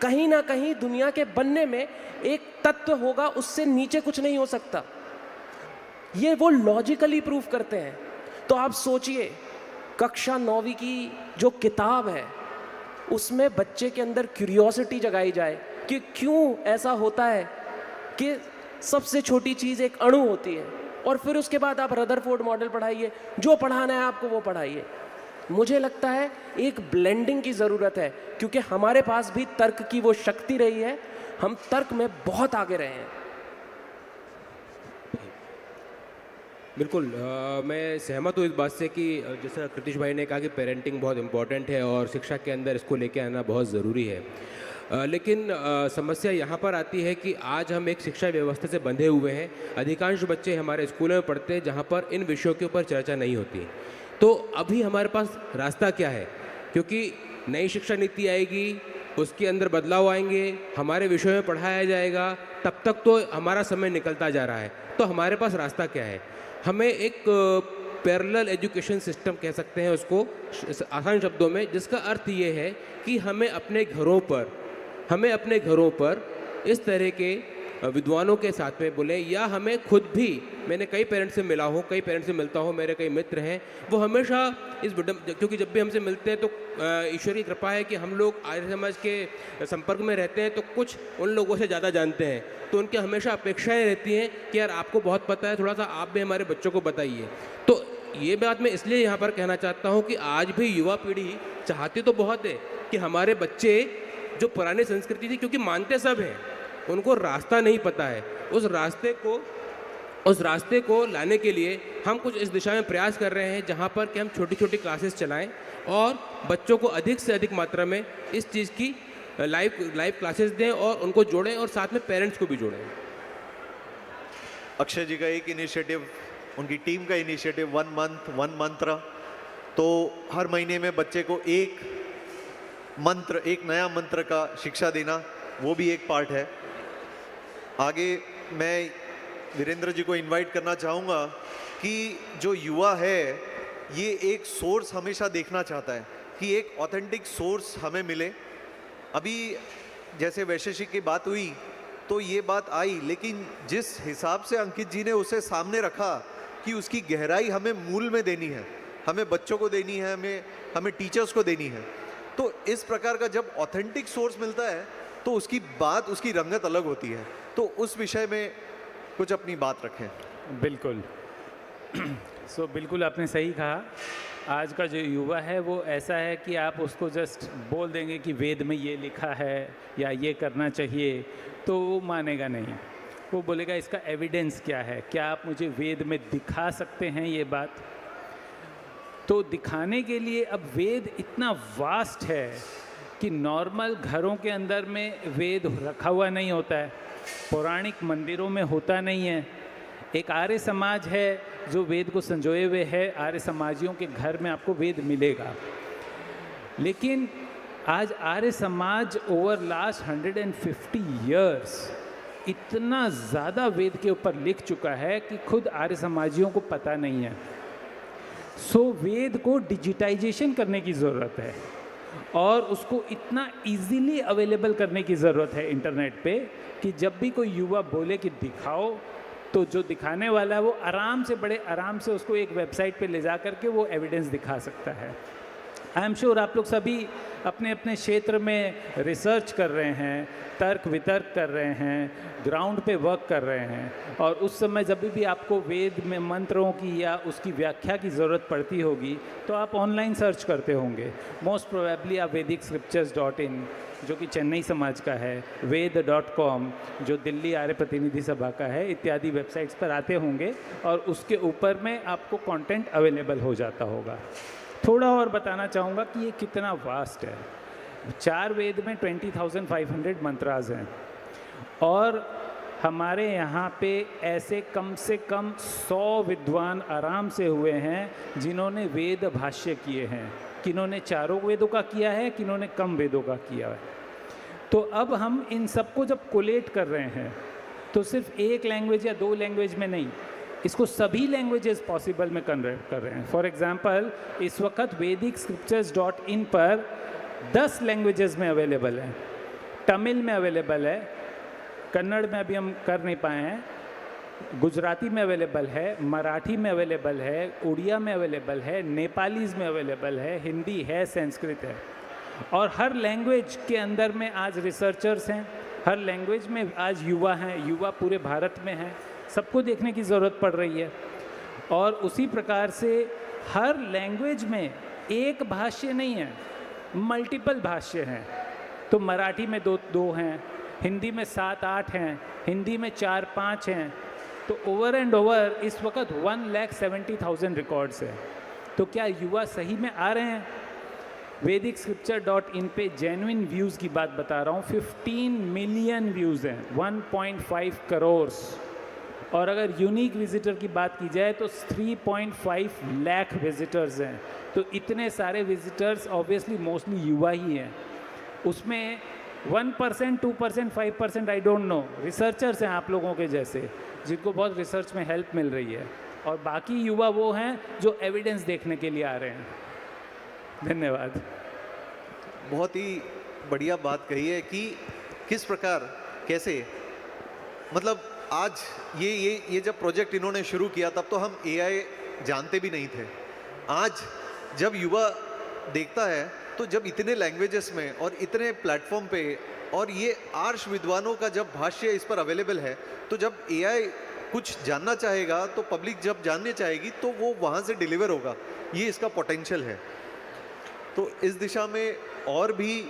कहीं ना कहीं दुनिया के बनने में एक तत्व होगा, उससे नीचे कुछ नहीं हो सकता। ये वो लॉजिकली प्रूव करते हैं। तो आप सोचिए, कक्षा 9वीं की जो किताब है उसमें बच्चे के अंदर क्यूरियोसिटी जगाई जाए कि क्यों ऐसा होता है कि सबसे छोटी चीज़ एक अणु होती है, और फिर उसके बाद आप रदरफोर्ड मॉडल पढ़ाइए, जो पढ़ाना है आपको वो पढ़ाइए। मुझे लगता है एक ब्लेंडिंग की ज़रूरत है, क्योंकि हमारे पास भी तर्क की वो शक्ति रही है, हम तर्क में बहुत आगे रहे हैं। बिल्कुल, मैं सहमत हूँ इस बात से कि जैसा कृतिश भाई ने कहा कि पेरेंटिंग बहुत इम्पॉर्टेंट है और शिक्षा के अंदर इसको लेके आना बहुत ज़रूरी है। लेकिन समस्या यहाँ पर आती है कि आज हम एक शिक्षा व्यवस्था से बंधे हुए हैं। अधिकांश बच्चे हमारे स्कूलों में पढ़ते हैं जहाँ पर इन विषयों के ऊपर चर्चा नहीं होती। तो अभी हमारे पास रास्ता क्या है? क्योंकि नई शिक्षा नीति आएगी, उसके अंदर बदलाव आएंगे, हमारे विषयों में पढ़ाया जाएगा, तब तक तो हमारा समय निकलता जा रहा है। तो हमारे पास रास्ता क्या है? हमें एक पैरेलल एजुकेशन सिस्टम कह सकते हैं उसको आसान शब्दों में, जिसका अर्थ ये है कि हमें अपने घरों पर इस तरह के विद्वानों के साथ में बोले, या हमें खुद भी, मैंने कई पेरेंट्स से मिला हूँ, कई पेरेंट्स से मिलता हूँ, मेरे कई मित्र हैं, वो हमेशा क्योंकि जब भी हमसे मिलते हैं तो ईश्वर की कृपा है कि हम लोग आर्य समाज के संपर्क में रहते हैं, तो कुछ उन लोगों से ज़्यादा जानते हैं, तो उनकी हमेशा अपेक्षाएं रहती हैं कि यार आपको बहुत पता है, थोड़ा सा आप भी हमारे बच्चों को बताइए। तो ये बात मैं इसलिए यहाँ पर कहना चाहता हूँ कि आज भी युवा पीढ़ी चाहती तो बहुत है कि हमारे बच्चे जो पुरानी संस्कृति थी, क्योंकि मानते सब हैं, उनको रास्ता नहीं पता है, उस रास्ते को लाने के लिए हम कुछ इस दिशा में प्रयास कर रहे हैं, जहाँ पर कि हम छोटी छोटी क्लासेस चलाएं और बच्चों को अधिक से अधिक मात्रा में इस चीज़ की लाइव क्लासेस दें और उनको जोड़ें, और साथ में पेरेंट्स को भी जोड़ें। अक्षय जी का एक इनिशिएटिव, उनकी टीम का इनिशिएटिव 1 मंथ 1 मंत्र, तो हर महीने में बच्चे को एक नया मंत्र का शिक्षा देना, वो भी एक पार्ट है। आगे मैं वीरेंद्र जी को इनवाइट करना चाहूँगा कि जो युवा है ये एक सोर्स हमेशा देखना चाहता है कि एक ऑथेंटिक सोर्स हमें मिले। अभी जैसे वैशेषिक की बात हुई तो ये बात आई, लेकिन जिस हिसाब से अंकित जी ने उसे सामने रखा कि उसकी गहराई हमें मूल में देनी है, हमें बच्चों को देनी है, हमें टीचर्स को देनी है, तो इस प्रकार का जब ऑथेंटिक सोर्स मिलता है तो उसकी बात, उसकी रंगत अलग होती है। तो उस विषय में कुछ अपनी बात रखें। बिल्कुल बिल्कुल आपने सही कहा। आज का जो युवा है वो ऐसा है कि आप उसको जस्ट बोल देंगे कि वेद में ये लिखा है या ये करना चाहिए, तो वो मानेगा नहीं। वो बोलेगा इसका एविडेंस क्या है, क्या आप मुझे वेद में दिखा सकते हैं ये बात। तो दिखाने के लिए अब वेद इतना वास्ट है कि नॉर्मल घरों के अंदर में वेद रखा हुआ नहीं होता है, पौराणिक मंदिरों में होता नहीं है। एक आर्य समाज है जो वेद को संजोए हुए है, आर्य समाजियों के घर में आपको वेद मिलेगा। लेकिन आज Arya Samaj over last 150 years इतना ज़्यादा वेद के ऊपर लिख चुका है कि खुद आर्य समाजियों को पता नहीं है। वेद को डिजिटाइजेशन करने की ज़रूरत है और उसको इतना इजीली अवेलेबल करने की ज़रूरत है इंटरनेट पे कि जब भी कोई युवा बोले कि दिखाओ, तो जो दिखाने वाला है वो बड़े आराम से उसको एक वेबसाइट पे ले जा करके वो एविडेंस दिखा सकता है। आई एम श्योर आप लोग सभी अपने अपने क्षेत्र में रिसर्च कर रहे हैं, तर्क वितर्क कर रहे हैं, ग्राउंड पे वर्क कर रहे हैं, और उस समय जब भी आपको वेद में मंत्रों की या उसकी व्याख्या की ज़रूरत पड़ती होगी तो आप ऑनलाइन सर्च करते होंगे। मोस्ट प्रोबेबली आप vedicscriptures.in जो कि चेन्नई समाज का है, ved.com जो दिल्ली आर्य प्रतिनिधि सभा का है, इत्यादि वेबसाइट्स पर आते होंगे और उसके ऊपर में आपको कंटेंट अवेलेबल हो जाता होगा। थोड़ा और बताना चाहूँगा कि ये कितना वास्ट है। 4 वेद में 20,500 मंत्रास हैं और हमारे यहाँ पे ऐसे कम से कम 100 विद्वान आराम से हुए हैं जिन्होंने वेद भाष्य किए हैं। किन्होंने 4 वेदों का किया है, किन्होंने कम वेदों का किया है। तो अब हम इन सबको जब कोलेट कर रहे हैं तो सिर्फ एक लैंग्वेज या 2 लैंग्वेज में नहीं, इसको सभी लैंग्वेजेस पॉसिबल में कन्वर्ट कर रहे हैं। फॉर एग्जांपल इस वक्त vedicscriptures.in पर 10 लैंग्वेजेस में अवेलेबल है। तमिल में अवेलेबल है, कन्नड़ में अभी हम कर नहीं पाए हैं, गुजराती में अवेलेबल है, मराठी में अवेलेबल है, उड़िया में अवेलेबल है, नेपालीज़ में अवेलेबल है, हिंदी है, संस्कृत है। और हर लैंग्वेज के अंदर में आज रिसर्चर्स हैं, हर लैंग्वेज में आज युवा हैं, युवा पूरे भारत में हैं, सबको देखने की ज़रूरत पड़ रही है। और उसी प्रकार से हर लैंग्वेज में एक भाष्य नहीं है, मल्टीपल भाष्य हैं। तो मराठी में 2 हैं, हिंदी में 7-8 हैं, हिंदी में 4-5 हैं। तो ओवर एंड ओवर इस वक्त 1,70,000 रिकॉर्ड्स हैं। तो क्या युवा सही में आ रहे हैं? vedicscripture.in पे जेन्युइन व्यूज़ की बात बता रहा हूँ, 15 मिलियन व्यूज़ हैं, 1.5 करोड़। और अगर यूनिक विजिटर की बात की जाए तो 3.5 लाख विजिटर्स हैं। तो इतने सारे विजिटर्स ऑब्वियसली मोस्टली युवा ही हैं। उसमें 1%, 2%, 5% आई डोंट नो, रिसर्चर्स हैं आप लोगों के जैसे जिनको बहुत रिसर्च में हेल्प मिल रही है, और बाकी युवा वो हैं जो एविडेंस देखने के लिए आ रहे हैं। धन्यवाद। बहुत ही बढ़िया बात कही है कि किस प्रकार कैसे, मतलब आज ये जब प्रोजेक्ट इन्होंने शुरू किया तब तो हम AI जानते भी नहीं थे। आज जब युवा देखता है तो जब इतने लैंग्वेजेस में और इतने प्लेटफॉर्म पे और ये आर्ष विद्वानों का जब भाष्य इस पर अवेलेबल है, तो जब AI कुछ जानना चाहेगा तो पब्लिक जब जानने चाहेगी तो वो वहाँ से डिलीवर होगा। ये इसका पोटेंशियल है। तो इस दिशा में और भी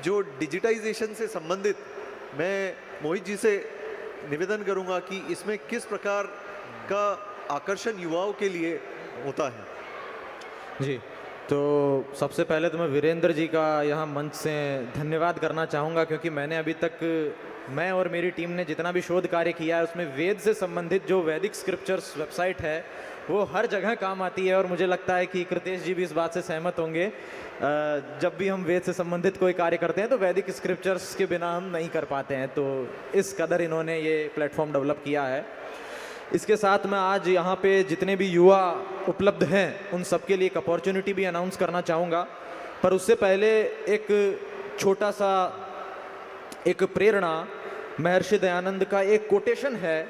जो डिजिटाइजेशन से संबंधित, मैं मोहित जी से निवेदन करूंगा कि इसमें किस प्रकार का आकर्षण युवाओं के लिए होता है। जी, तो सबसे पहले तो मैं वीरेंद्र जी का यहाँ मंच से धन्यवाद करना चाहूँगा, क्योंकि मैंने अभी तक, मैं और मेरी टीम ने जितना भी शोध कार्य किया है उसमें वेद से संबंधित जो वैदिक स्क्रिप्चर्स वेबसाइट है वो हर जगह काम आती है। और मुझे लगता है कि कृतेश जी भी इस बात से सहमत होंगे, जब भी हम वेद से संबंधित कोई कार्य करते हैं तो वैदिक स्क्रिप्चर्स के बिना हम नहीं कर पाते हैं। तो इस कदर इन्होंने ये प्लेटफॉर्म डेवलप किया है। इसके साथ मैं आज यहाँ पे जितने भी युवा उपलब्ध हैं उन सब के लिए एक अपॉर्चुनिटी भी अनाउंस करना चाहूँगा। पर उससे पहले एक छोटा सा एक प्रेरणा, महर्षि दयानंद का एक कोटेशन है।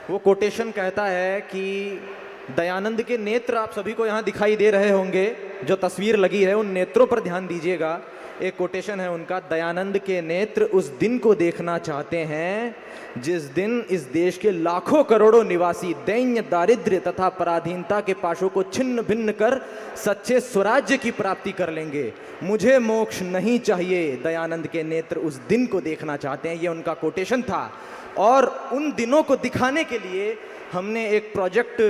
वो कोटेशन कहता है कि दयानंद के नेत्र आप सभी को यहाँ दिखाई दे रहे होंगे, जो तस्वीर लगी है उन नेत्रों पर ध्यान दीजिएगा। एक कोटेशन है उनका, दयानंद के नेत्र उस दिन को देखना चाहते हैं जिस दिन इस देश के लाखों करोड़ों निवासी दैन्य, दारिद्र्य तथा पराधीनता के पाशों को छिन्न भिन्न कर सच्चे स्वराज्य की प्राप्ति कर लेंगे। मुझे मोक्ष नहीं चाहिए, दयानंद के नेत्र उस दिन को देखना चाहते हैं। ये उनका कोटेशन था। और उन दिनों को दिखाने के लिए हमने एक प्रोजेक्ट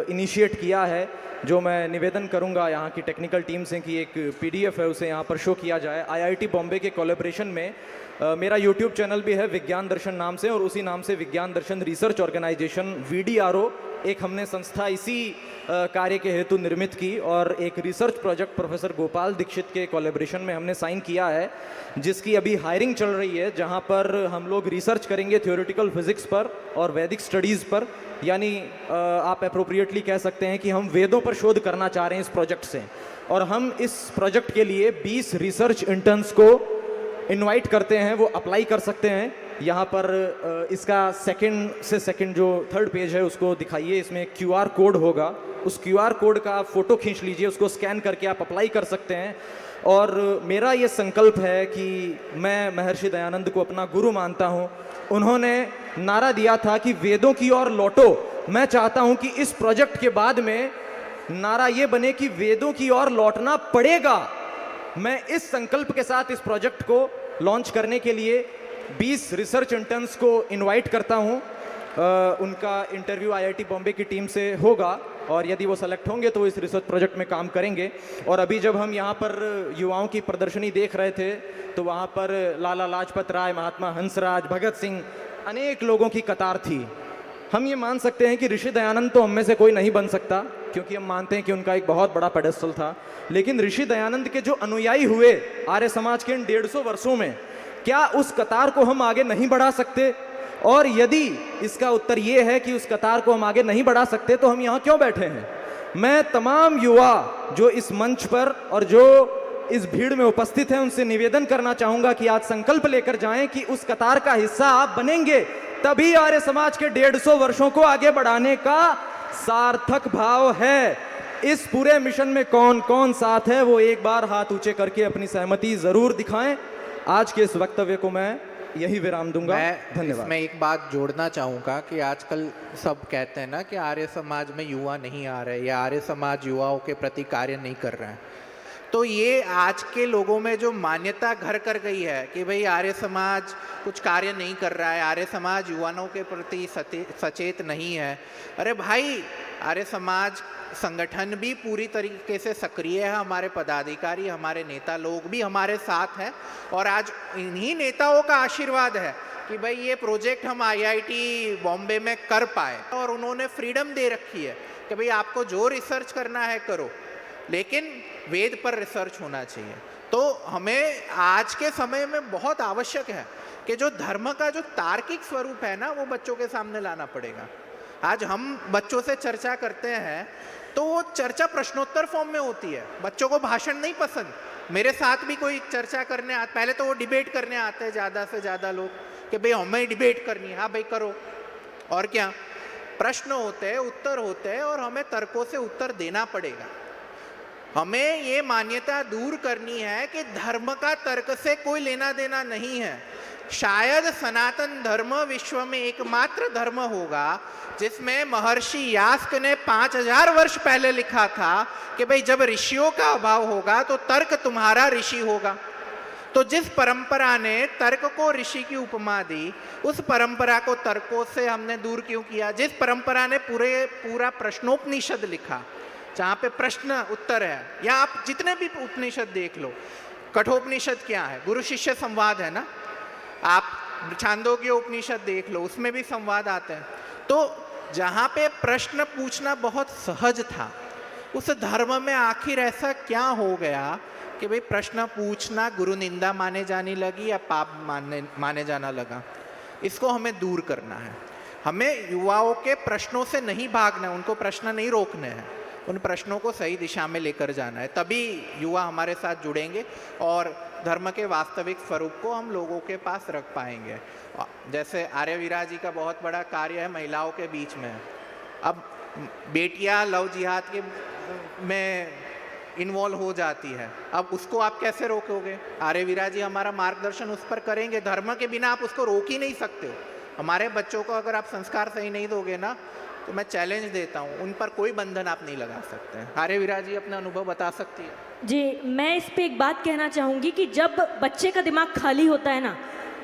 इनिशिएट किया है, जो मैं निवेदन करूंगा यहाँ की टेक्निकल टीम से कि एक PDF है उसे यहाँ पर शो किया जाए। IIT बॉम्बे के कोलैबोरेशन में मेरा YouTube चैनल भी है विज्ञान दर्शन नाम से, और उसी नाम से विज्ञान दर्शन रिसर्च ऑर्गेनाइजेशन VDRO एक हमने संस्था इसी कार्य के हेतु निर्मित की, और एक research project professor Gopal Dikshit के कोलैबोरेशन में हमने साइन किया है, जिसकी अभी हायरिंग चल रही है, जहाँ पर हम लोग रिसर्च करेंगे थ्योरेटिकल फिजिक्स पर और वैदिक स्टडीज़ पर। यानी आप अप्रोप्रिएटली कह सकते हैं कि हम वेदों पर शोध करना चाह रहे हैं इस प्रोजेक्ट से। और हम इस प्रोजेक्ट के लिए 20 रिसर्च इंटर्न्स को इनवाइट करते हैं, वो अप्लाई कर सकते हैं। यहाँ पर इसका सेकंड जो थर्ड पेज है उसको दिखाइए, इसमें QR कोड होगा, उस QR कोड का आप फ़ोटो खींच लीजिए, उसको स्कैन करके आप अप्लाई कर सकते हैं। और मेरा ये संकल्प है कि मैं महर्षि दयानंद को अपना गुरु मानता हूँ। उन्होंने नारा दिया था कि वेदों की ओर लौटो। मैं चाहता हूँ कि इस प्रोजेक्ट के बाद में नारा ये बने कि वेदों की ओर लौटना पड़ेगा। मैं इस संकल्प के साथ इस प्रोजेक्ट को लॉन्च करने के लिए 20 रिसर्च इंटर्न्स को इनवाइट करता हूँ। उनका इंटरव्यू IIT बॉम्बे की टीम से होगा और यदि वो सेलेक्ट होंगे तो इस रिसर्च प्रोजेक्ट में काम करेंगे। और अभी जब हम यहाँ पर युवाओं की प्रदर्शनी देख रहे थे तो वहाँ पर लाला लाजपत राय, महात्मा हंसराज, भगत सिंह, अनेक लोगों की कतार थी। हम ये मान सकते हैं कि ऋषि दयानंद तो हम में से कोई नहीं बन सकता, क्योंकि हम मानते हैं कि उनका एक बहुत बड़ा पेडेस्टल था। लेकिन ऋषि दयानंद के जो अनुयायी हुए आर्य समाज के इन 150 वर्षों में, क्या उस कतार को हम आगे नहीं बढ़ा सकते? और यदि इसका उत्तर ये है कि उस कतार को हम आगे नहीं बढ़ा सकते तो हम यहाँ क्यों बैठे हैं? मैं तमाम युवा जो इस मंच पर और जो इस भीड़ में उपस्थित हैं उनसे निवेदन करना चाहूंगा कि आज संकल्प लेकर जाएं कि उस कतार का हिस्सा आप बनेंगे, तभी आर्य समाज के 150 वर्षों को आगे बढ़ाने का सार्थक भाव है। इस पूरे मिशन में कौन कौन साथ है वो एक बार हाथ ऊंचे करके अपनी सहमति जरूर दिखाएं। आज के इस वक्तव्य को मैं यही विराम दूंगा। धन्यवाद। मैं एक बात जोड़ना चाहूँगा कि आजकल सब कहते हैं ना कि आर्य समाज में युवा नहीं आ रहे या आर्य समाज युवाओं के प्रति कार्य नहीं कर रहे हैं। तो ये आज के लोगों में जो मान्यता घर कर गई है कि भाई आर्य समाज कुछ कार्य नहीं कर रहा है, आर्य समाज युवाओं के प्रति सचेत नहीं है। अरे भाई, आर्य समाज संगठन भी पूरी तरीके से सक्रिय है, हमारे पदाधिकारी, हमारे नेता लोग भी हमारे साथ हैं और आज इन्हीं नेताओं का आशीर्वाद है कि भाई ये प्रोजेक्ट हम IIT बॉम्बे में कर पाए और उन्होंने फ्रीडम दे रखी है कि भाई आपको जो रिसर्च करना है करो, लेकिन वेद पर रिसर्च होना चाहिए। तो हमें आज के समय में बहुत आवश्यक है कि जो धर्म का जो तार्किक स्वरूप है ना वो बच्चों के सामने लाना पड़ेगा। आज हम बच्चों से चर्चा करते हैं तो वो चर्चा प्रश्नोत्तर फॉर्म में होती है, बच्चों को भाषण नहीं पसंद। मेरे साथ भी कोई चर्चा करने पहले तो वो डिबेट करने आते हैं ज़्यादा से ज़्यादा लोग कि भाई हमें डिबेट करनी है। हाँ भाई करो, और क्या, प्रश्न होते हैं, उत्तर होते हैं और हमें तर्कों से उत्तर देना पड़ेगा। हमें ये मान्यता दूर करनी है कि धर्म का तर्क से कोई लेना देना नहीं है। शायद सनातन धर्म विश्व में एकमात्र धर्म होगा जिसमें महर्षि यास्क ने 5000 वर्ष पहले लिखा था कि भाई जब ऋषियों का अभाव होगा तो तर्क तुम्हारा ऋषि होगा। तो जिस परंपरा ने तर्क को ऋषि की उपमा दी, उस परंपरा को तर्कों से हमने दूर क्यों किया? जिस परंपरा ने पूरा प्रश्नोपनिषद लिखा, जहाँ पे प्रश्न उत्तर है, या आप जितने भी उपनिषद देख लो, कठोपनिषद क्या है? गुरु शिष्य संवाद है ना। आप छांदोग्य उपनिषद देख लो, उसमें भी संवाद आते हैं। तो जहाँ पे प्रश्न पूछना बहुत सहज था, उस धर्म में आखिर ऐसा क्या हो गया कि भाई प्रश्न पूछना गुरु निंदा माने जाने लगी या पाप माने जाना लगा? इसको हमें दूर करना है। हमें युवाओं के प्रश्नों से नहीं भागना है, उनको प्रश्न नहीं रोकने हैं, उन प्रश्नों को सही दिशा में लेकर जाना है। तभी युवा हमारे साथ जुड़ेंगे और धर्म के वास्तविक स्वरूप को हम लोगों के पास रख पाएंगे। जैसे आर्य वीरा जी का बहुत बड़ा कार्य है महिलाओं के बीच में। अब बेटियां लव जिहाद के में इन्वॉल्व हो जाती है, अब उसको आप कैसे रोकोगे? आर्य वीरा जी हमारा मार्गदर्शन उस पर करेंगे। धर्म के बिना आप उसको रोक ही नहीं सकते हो। हमारे बच्चों को अगर आप संस्कार सही नहीं दोगे ना, तो मैं चैलेंज देता हूँ, उन पर कोई बंधन आप नहीं लगा सकते। आर्य वीरा जी अपना अनुभव बता सकती है। जी, मैं इस पे एक बात कहना चाहूँगी कि जब बच्चे का दिमाग खाली होता है ना,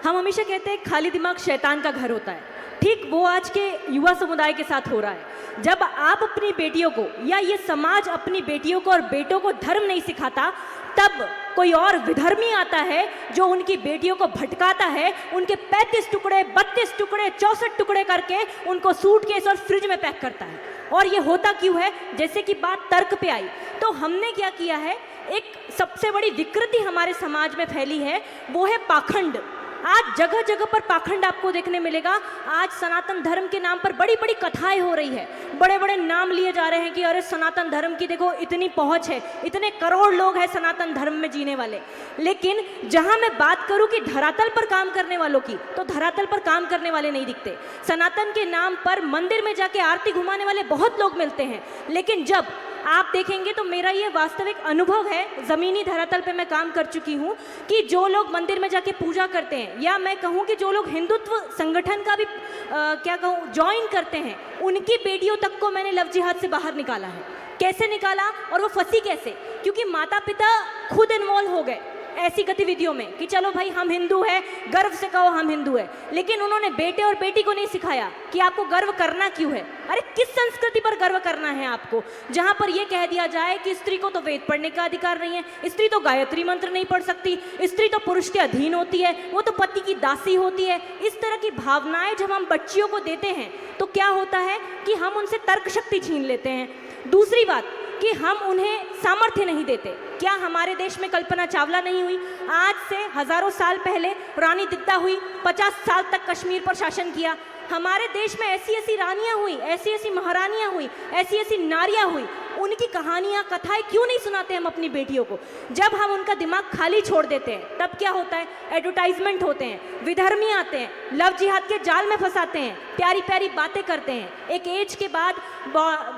हम हमेशा कहते हैं खाली दिमाग शैतान का घर होता है। ठीक वो आज के युवा समुदाय के साथ हो रहा है। जब आप अपनी बेटियों को या ये समाज अपनी बेटियों को और बेटों को धर्म नहीं सिखाता, तब कोई और विधर्मी आता है जो उनकी बेटियों को भटकाता है, उनके 35 टुकड़े, 32 टुकड़े, 64 टुकड़े करके उनको सूटकेस और फ्रिज में पैक करता है। और ये होता क्यों है? जैसे कि बात तर्क पे आई, तो हमने क्या किया है, एक सबसे बड़ी विकृति हमारे समाज में फैली है, वो है पाखंड। आज जगह जगह पर पाखंड आपको देखने मिलेगा। आज सनातन धर्म के नाम पर बड़ी बड़ी कथाएं हो रही है, बड़े बड़े नाम लिए जा रहे हैं कि अरे सनातन धर्म की देखो इतनी पहुंच है, इतने करोड़ लोग हैं सनातन धर्म में जीने वाले। लेकिन जहां मैं बात करूं कि धरातल पर काम करने वालों की, तो धरातल पर काम करने वाले नहीं दिखते। सनातन के नाम पर मंदिर में जाके आरती घुमाने वाले बहुत लोग मिलते हैं, लेकिन जब आप देखेंगे तो मेरा ये वास्तविक अनुभव है, ज़मीनी धरातल पे मैं काम कर चुकी हूँ, कि जो लोग मंदिर में जाके पूजा करते हैं, या मैं कहूँ कि जो लोग हिंदुत्व संगठन का भी क्या कहूँ ज्वाइन करते हैं, उनकी बेटियों तक को मैंने लव जिहाद से बाहर निकाला है। कैसे निकाला और वो फंसी कैसे? क्योंकि माता पिता खुद इन्वॉल्व हो गए ऐसी गतिविधियों में कि चलो भाई हम हिंदू हैं, गर्व से कहो हम हिंदू है, लेकिन उन्होंने बेटे और बेटी को नहीं सिखाया कि आपको गर्व करना क्यों है। अरे किस संस्कृति पर गर्व करना है आपको, जहां पर यह कह दिया जाए कि स्त्री को तो वेद पढ़ने का अधिकार नहीं है, स्त्री तो गायत्री मंत्र नहीं पढ़ सकती, स्त्री तो पुरुष के अधीन होती है, वो तो पति की दासी होती है। इस तरह की भावनाएं जब हम बच्चियों को देते हैं तो क्या होता है कि हम उनसे तर्क शक्ति छीन लेते हैं। दूसरी बात कि हम उन्हें सामर्थ्य नहीं देते। क्या हमारे देश में कल्पना चावला नहीं हुई? आज से हजारों साल पहले रानी दित्ता हुई, 50 साल तक कश्मीर पर शासन किया। हमारे देश में ऐसी ऐसी रानियां हुई, ऐसी ऐसी महारानियां हुई, ऐसी ऐसी नारियां हुई, उनकी कहानियां कथाएं क्यों नहीं सुनाते हम अपनी बेटियों को? जब हम उनका दिमाग खाली छोड़ देते हैं तब क्या होता है? एडवर्टाइजमेंट होते हैं, विधर्मी आते हैं, लव जिहाद के जाल में फंसाते हैं, प्यारी प्यारी बातें करते हैं। एक एज के बाद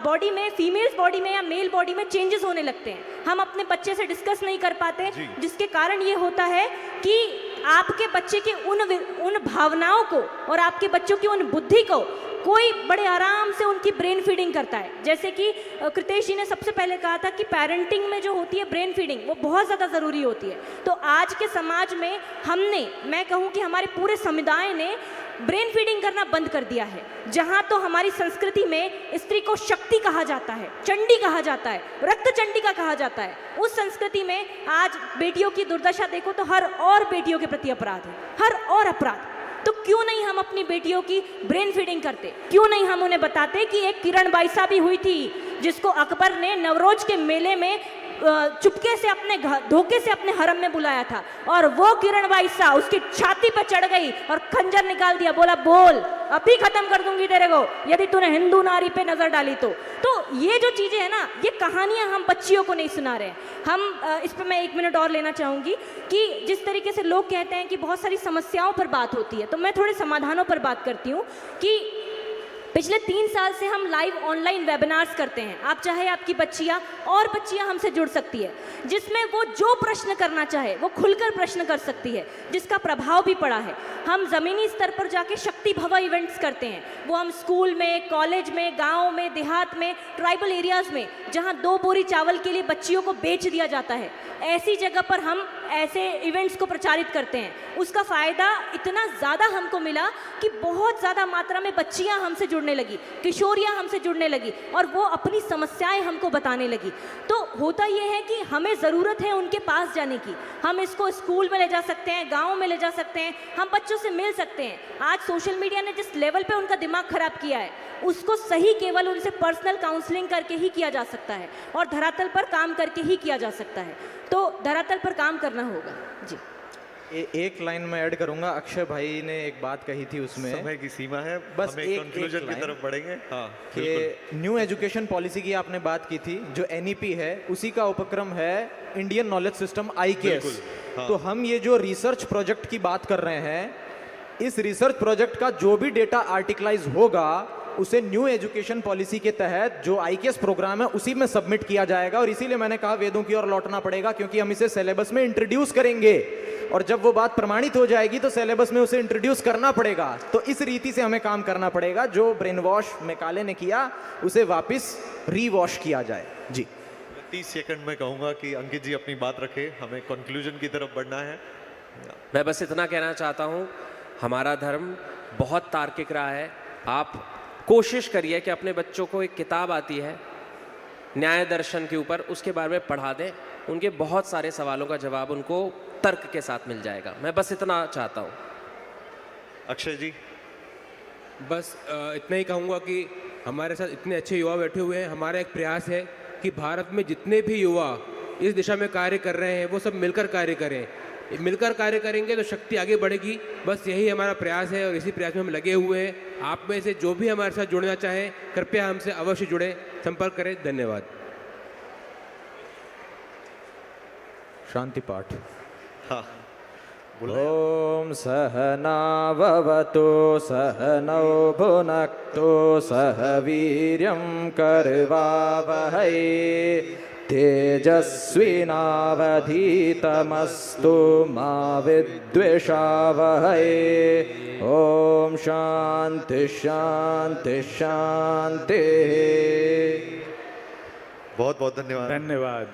बॉडी में, फीमेल्स बॉडी में या मेल बॉडी में चेंजेस होने लगते हैं, हम अपने बच्चे से डिस्कस नहीं कर पाते, जिसके कारण ये होता है कि आपके बच्चे के उन भावनाओं को और आपके बच्चों की उन बुद्धि को कोई बड़े आराम से उनकी ब्रेन फीडिंग करता है। जैसे कि कृतेश जी ने सबसे पहले कहा था कि पेरेंटिंग में जो होती है ब्रेन फीडिंग, वो बहुत ज़्यादा ज़रूरी होती है। तो आज के समाज में हमने, मैं कहूँ कि हमारे पूरे समुदाय ने ब्रेन फीडिंग करना बंद कर दिया है। जहाँ तो हमारी संस्कृति में स्त्री को शक्ति कहा जाता है, चंडी कहा जाता है, रक्त चंडिका कहा जाता है, उस संस्कृति में आज बेटियों की दुर्दशा देखो तो हर और बेटियों के प्रति अपराध है, हर और अपराध। तो क्यों नहीं हम अपनी बेटियों की ब्रेन फीडिंग करते? क्यों नहीं हम उन्हें बताते कि एक किरण बाईसा भी हुई थी जिसको अकबर ने नवरोज के मेले में चुपके से अपने धोखे से अपने हरम में बुलाया था, और वो किरण बाईसा उसकी छाती पर चढ़ गई और खंजर निकाल दिया, बोला बोल अभी खत्म कर दूंगी तेरे को यदि तूने हिंदू नारी पे नजर डाली तो। ये जो चीजें हैं ना, ये कहानियां हम बच्चियों को नहीं सुना रहे हैं। हम इस पर मैं 1 मिनट और लेना चाहूंगी कि जिस तरीके से लोग कहते हैं कि बहुत सारी समस्याओं पर बात होती है, तो मैं थोड़े समाधानों पर बात करती हूँ कि पिछले 3 साल से हम लाइव ऑनलाइन वेबिनार्स करते हैं। आप चाहे आपकी बच्चियां और बच्चियां हमसे जुड़ सकती है, जिसमें वो जो प्रश्न करना चाहे वो खुलकर प्रश्न कर सकती है, जिसका प्रभाव भी पड़ा है। हम ज़मीनी स्तर पर जाके शक्ति भवा इवेंट्स करते हैं, वो हम स्कूल में, कॉलेज में, गाँव में, देहात में, ट्राइबल एरियाज़ में, जहाँ 2 बोरी चावल के लिए बच्चियों को बेच दिया जाता है, ऐसी जगह पर हम ऐसे इवेंट्स को प्रचारित करते हैं। उसका फ़ायदा इतना ज़्यादा हमको मिला कि बहुत ज़्यादा मात्रा में बच्चियां हमसे जुड़ने लगी, किशोरियां हमसे जुड़ने लगी, और वो अपनी समस्याएं हमको बताने लगी। तो होता ये है कि हमें ज़रूरत है उनके पास जाने की। हम इसको स्कूल में ले जा सकते हैं, गाँव में ले जा सकते हैं, हम बच्चों से मिल सकते हैं। आज सोशल मीडिया ने जिस लेवल पर उनका दिमाग ख़राब किया है, उसको सही केवल उनसे पर्सनल काउंसलिंग करके ही किया जा सकता है, और धरातल पर काम करके ही किया जा सकता है। तो धरातल पर काम करना होगा जी। एक लाइन में ऐड करूंगा, अक्षय भाई ने एक बात कही थी, उसमें समय की सीमा है, बस हम एक कंक्लूजन की तरफ बढ़ेंगे। हाँ, कि न्यू एजुकेशन पॉलिसी की आपने बात की थी, जो NEP है उसी का उपक्रम है इंडियन नॉलेज सिस्टम IKS। हाँ। तो हम ये जो रिसर्च प्रोजेक्ट की बात कर रहे हैं, इस रिसर्च प्रोजेक्ट का जो भी डेटा आर्टिकलाइज होगा उसे न्यू एजुकेशन पॉलिसी के तहत जो IKS प्रोग्राम है उसी में सबमिट किया जाएगा। और इसीलिए मैंने कहा वेदों की ओर लौटना पड़ेगा, क्योंकि हम इसे सिलेबस में इंट्रोड्यूस करेंगे, और जब वो बात प्रमाणित हो जाएगी तो सिलेबस में उसे इंट्रोड्यूस करना पड़ेगा। तो इस रीति से हमें काम करना पड़ेगा, जो ब्रेन वॉश मैकाले ने किया उसे वापस रीवॉश किया जाए जी। 30 सेकंड में कहूंगा कि अंकित जी अपनी बात रखे, हमें कंक्लूजन की तरफ बढ़ना है। मैं बस इतना कहना चाहता हूँ, हमारा धर्म बहुत तार्किक रहा है। आप कोशिश करिए कि अपने बच्चों को एक किताब आती है न्याय दर्शन के ऊपर, उसके बारे में पढ़ा दें, उनके बहुत सारे सवालों का जवाब उनको तर्क के साथ मिल जाएगा। मैं बस इतना चाहता हूँ। अक्षय जी, बस इतना ही कहूँगा कि हमारे साथ इतने अच्छे युवा बैठे हुए हैं। हमारा एक प्रयास है कि भारत में जितने भी युवा इस दिशा में कार्य कर रहे हैं वो सब मिलकर कार्य करें। मिलकर कार्य करेंगे तो शक्ति आगे बढ़ेगी। बस यही हमारा प्रयास है और इसी प्रयास में हम लगे हुए हैं। आप में से जो भी हमारे साथ जुड़ना चाहे कृपया हमसे अवश्य जुड़े, संपर्क करें। धन्यवाद। शांति पाठ। हाँ ओम सहनाववतु सहनौ भुनक्तु सह वीर्यं करवावहै तेजस्विनावधीतमस्तु मा विद्विषावहै। ओम शांति शांति शांति। बहुत बहुत धन्यवाद। धन्यवाद।